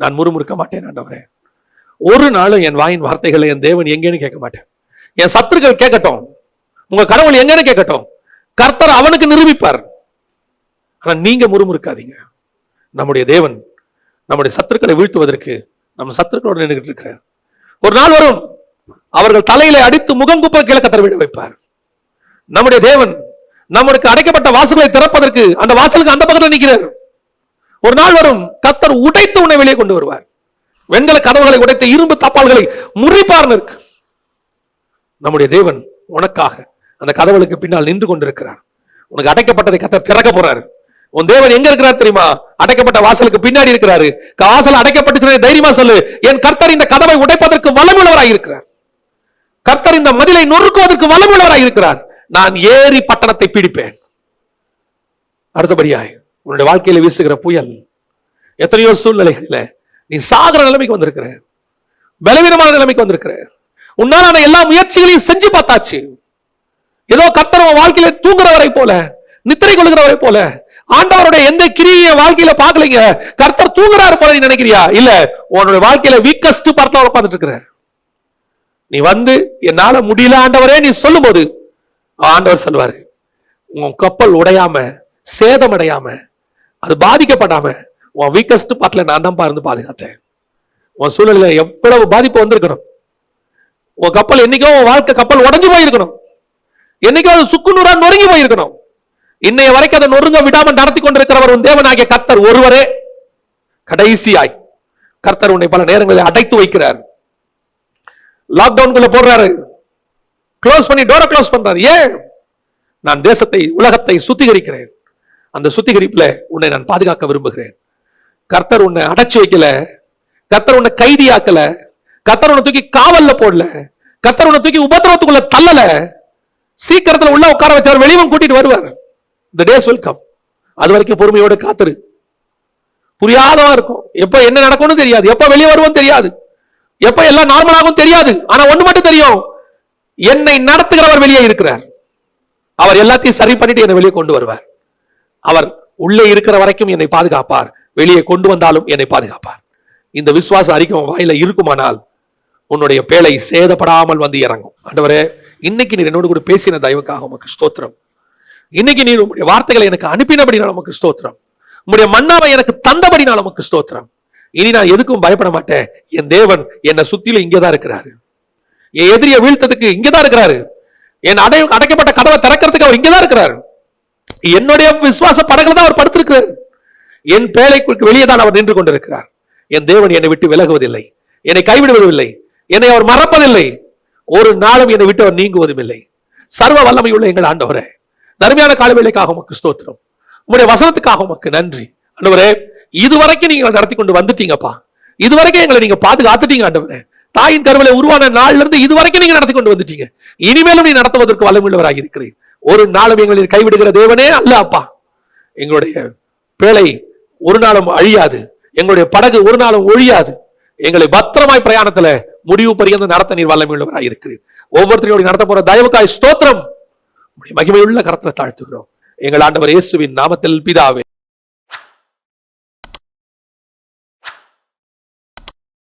நான் முறுமுறுக்க மாட்டேன் ஆண்டவரே. ஒரு நாளும் என் வாயின் வார்த்தைகளை என் தேவன் எங்கேன்னு கேட்க மாட்டேன். என் சத்துருக்கள் கேட்கட்டும், உங்க கடவுள் எங்கன்னு கேட்கட்டும், கர்த்தர் அவனுக்கு நிரூபிப்பார். ஆனா நீங்க முறுமுறுக்காதீங்க. நம்முடைய தேவன் நம்முடைய சத்துருக்களை வீழ்த்துவதற்கு நம்ம சத்துருக்களோடு நின்றுகிட்டு இருக்கிறார். ஒரு நாள் வரும், அவர்கள் தலையில அடித்து முகங்குப்ப கீழே கர்த்தர் விட வைப்பார். நம்முடைய தேவன் நம்மளுக்கு அடைக்கப்பட்ட வாசல்களை திறப்பதற்கு அந்த வாசலுக்கு அந்த பக்கத்தில் நிற்கிறார். ஒரு நாள் வரும், கர்த்தர் உடைத்து உன்னை வெளியே கொண்டு வருவார். வெண்கல கதவுகளை உடைத்த இரும்பு தப்பால்களை முறிப்பார்னு இருக்கு. நம்முடைய தேவன் உனக்காக அந்த கதவுகளுக்கு பின்னால் நின்று கொண்டிருக்கிறார். உனக்கு அடைக்கப்பட்டதை கர்த்தர் திறக்க போறாரு. உன் தேவன் எங்க இருக்கிறார் தெரியுமா? அடைக்கப்பட்ட வாசலுக்கு பின்னாடி இருக்கிறாரு. வாசல் அடைக்கப்பட்டு தைரியமா சொல்லு, என் கர்த்தர் இந்த கதவை உடைப்பதற்கு வல்லமையுள்ளவராய் இருக்கிறார். கர்த்தர் இந்த மதிலை நொறுக்குவதற்கு வல்லமையுள்ளவராய் இருக்கிறார். நான் ஏறி பட்டணத்தை பிடிப்பேன். அடுத்தபடியாய் உன்னுடைய வாழ்க்கையில வீசுகிற புயல், எத்தனையோ சூழ்நிலைகளில நீ சாகிற நிலைமைக்கு வந்திருக்கிற, பலவீனமான நிலைமைக்கு வந்திருக்கிற. உன்னால எல்லா முயற்சிகளையும் செஞ்சு பார்த்தாச்சு. ஏதோ கர்த்தர் உன் வாழ்க்கையில தூங்குறவரை போல, நித்திரை கொள்கிறவரை போல, ஆண்டவருடைய எந்த கிரியை வாழ்க்கையில பாக்கலீங்க. கர்த்தர் தூங்குறாரு போல நீ நினைக்கிறியா? இல்ல, உன்னுடைய வாழ்க்கையில வீக்கஸ்ட் பார்ட்ல உட்கார்ந்துட்டு இருக்கிற. நீ வந்து என்னால முடியல ஆண்டவரே நீ சொல்லும் போது ஆண்டவர் சொல்வாரு, உன் கப்பல் உடையாம, சேதம் அடையாம, அது பாதிக்கப்படாம உன் வீக்கஸ்ட் பார்ட்ல நான் தான் இருந்து பாதுகாத்தேன். உன் சூழ்நிலையில எவ்வளவு பாதிப்பு வந்திருக்கணும். உன் கப்பல் என்னைக்கோ, உன் வாழ்க்கை கப்பல் உடஞ்சு போயிருக்கணும். என்னைக்கோ அது சுக்குநூறா நொறுங்கி போயிருக்கணும். இன்னைய வரைக்கும் அதை நொறுங்க விடாம நடத்தி கொண்டிருக்கிறவர் உன் தேவனாகிய கர்த்தர் ஒருவரே. கடைசியாய் கர்த்தர் உன்னை பல நேரங்களில் அடைத்து வைக்கிறார். லாக்டவுன்குள்ள போடுறாரு, க்ளோஸ் பண்ணி டோரை க்ளோஸ் பண்றாரு. ஏன்? நான் தேசத்தை, உலகத்தை சுத்திகரிக்கிறேன். அந்த சுத்திகரிப்புல உன்னை நான் பாதுகாக்க விரும்புகிறேன். கர்த்தர் உன்னை அடைச்சு வைக்கல, கர்த்தர் உன்னை கைதியாக்கல, கர்த்தர் உன்னை தூக்கி காவல்ல போடல, கர்த்தர் உன்னை தூக்கி உபத்திரவத்துக்குள்ள தள்ளல. சீக்கிரத்துல உள்ள உட்கார வச்சவர் வெளியும் கூட்டிட்டு வருவார். The days will come. அது வரைக்கும் பொறுமையோட காத்துரு. புரியாதவா இருக்கும், எப்ப என்ன நடக்கும்னு தெரியாது, எப்ப வெளியே வருவோம் தெரியாது, எப்ப எல்லாம் நார்மலாகும் தெரியாது. ஆனா ஒண்ணு மட்டும் தெரியும், என்னை நடத்துகிறவர் வெளியே இருக்கிறார். அவர் எல்லாத்தையும் சரி பண்ணிட்டு என்னை வெளியே கொண்டு வருவார். அவர் உள்ளே இருக்கிற வரைக்கும் என்னை பாதுகாப்பார், வெளியே கொண்டு வந்தாலும் என்னை பாதுகாப்பார். இந்த விசுவாச அறிக்கை வாயில இருக்குமானால் உன்னுடைய பேழை சேதப்படாமல் வந்து இறங்கும். ஆண்டவரே, இன்னைக்கு நீர் என்னோடு கூட பேசின தயவுக்காக உமக்கு ஸ்தோத்திரம். இன்னைக்கு நீர் உங்களுடைய வார்த்தைகளை எனக்கு அனுப்பினபடினால உமக்கு ஸ்தோத்திரம். உங்களுடைய மன்னாவை எனக்கு தந்தபடினால உமக்கு ஸ்தோத்திரம். இனி நான் எதுக்கும் பயப்பட மாட்டேன். என் தேவன் என்னை சுத்திலும் இங்கேதான் இருக்கிறாரு. என் எதிரியை வீழ்த்ததுக்கு இங்கதான் இருக்கிறாரு. என் அடைக்கப்பட்ட கதவை திறக்கிறதுக்கு அவர் இங்கதான் இருக்கிறாரு. என்னுடைய விசுவாச படகுல தான் அவர் படுத்திருக்கிறார். என் பேழைக்கு வெளியே தான் அவர் நின்று கொண்டிருக்கிறார். என் தேவன் என்னை விட்டு விலகுவதில்லை, என்னை கைவிடுவதில்லை, என்னை அவர் மறப்பதில்லை, ஒரு நாளும் என்னை விட்டு அவர் நீங்குவதும் இல்லை. சர்வ வல்லமையுள்ள எங்கள் ஆண்டவரே, தர்மையான காலவேளைக்காக உமக்கு ஸ்தோத்திரம். உங்களுடைய வசனத்துக்காக உமக்கு நன்றி ஆண்டவரே. இதுவரைக்கும் நீங்க நடத்தி கொண்டு வந்துட்டீங்கப்பா. இதுவரைக்கும் எங்களை நீங்க பாதுகாத்துட்டீங்க ஆண்டவரே. தாயின் கருவில உருவான நாள்ல இருந்து இதுவரைக்கும் நீங்க நடத்தி கொண்டு வந்துட்டீங்க. இனிமேலும் நீ நடத்துவதற்கு வல்லமையுள்ளவராக இருக்கிறீர். ஒரு நாளும் எங்களை கைவிடுகிற தேவனே அல்ல அப்பா. எங்களுடைய பேழை ஒரு நாளும் அழியாது, எங்களுடைய படகு ஒரு நாளும் ஒழியாது. எங்களை பத்திரமாய் பிரயாணத்துல முடிவு பரியந்த நடத்த நீர் வல்லமையுள்ளவராய் இருக்கிறீர். ஒவ்வொருத்தரையும் நடத்த போற தயவுக்காய் ஸ்தோத்திரம். மகிமையுள்ள கரத்துல தாழ்த்துகிறோம் எங்கள் ஆண்டவர் இயேசுவின் நாமத்தில் பிதாவே.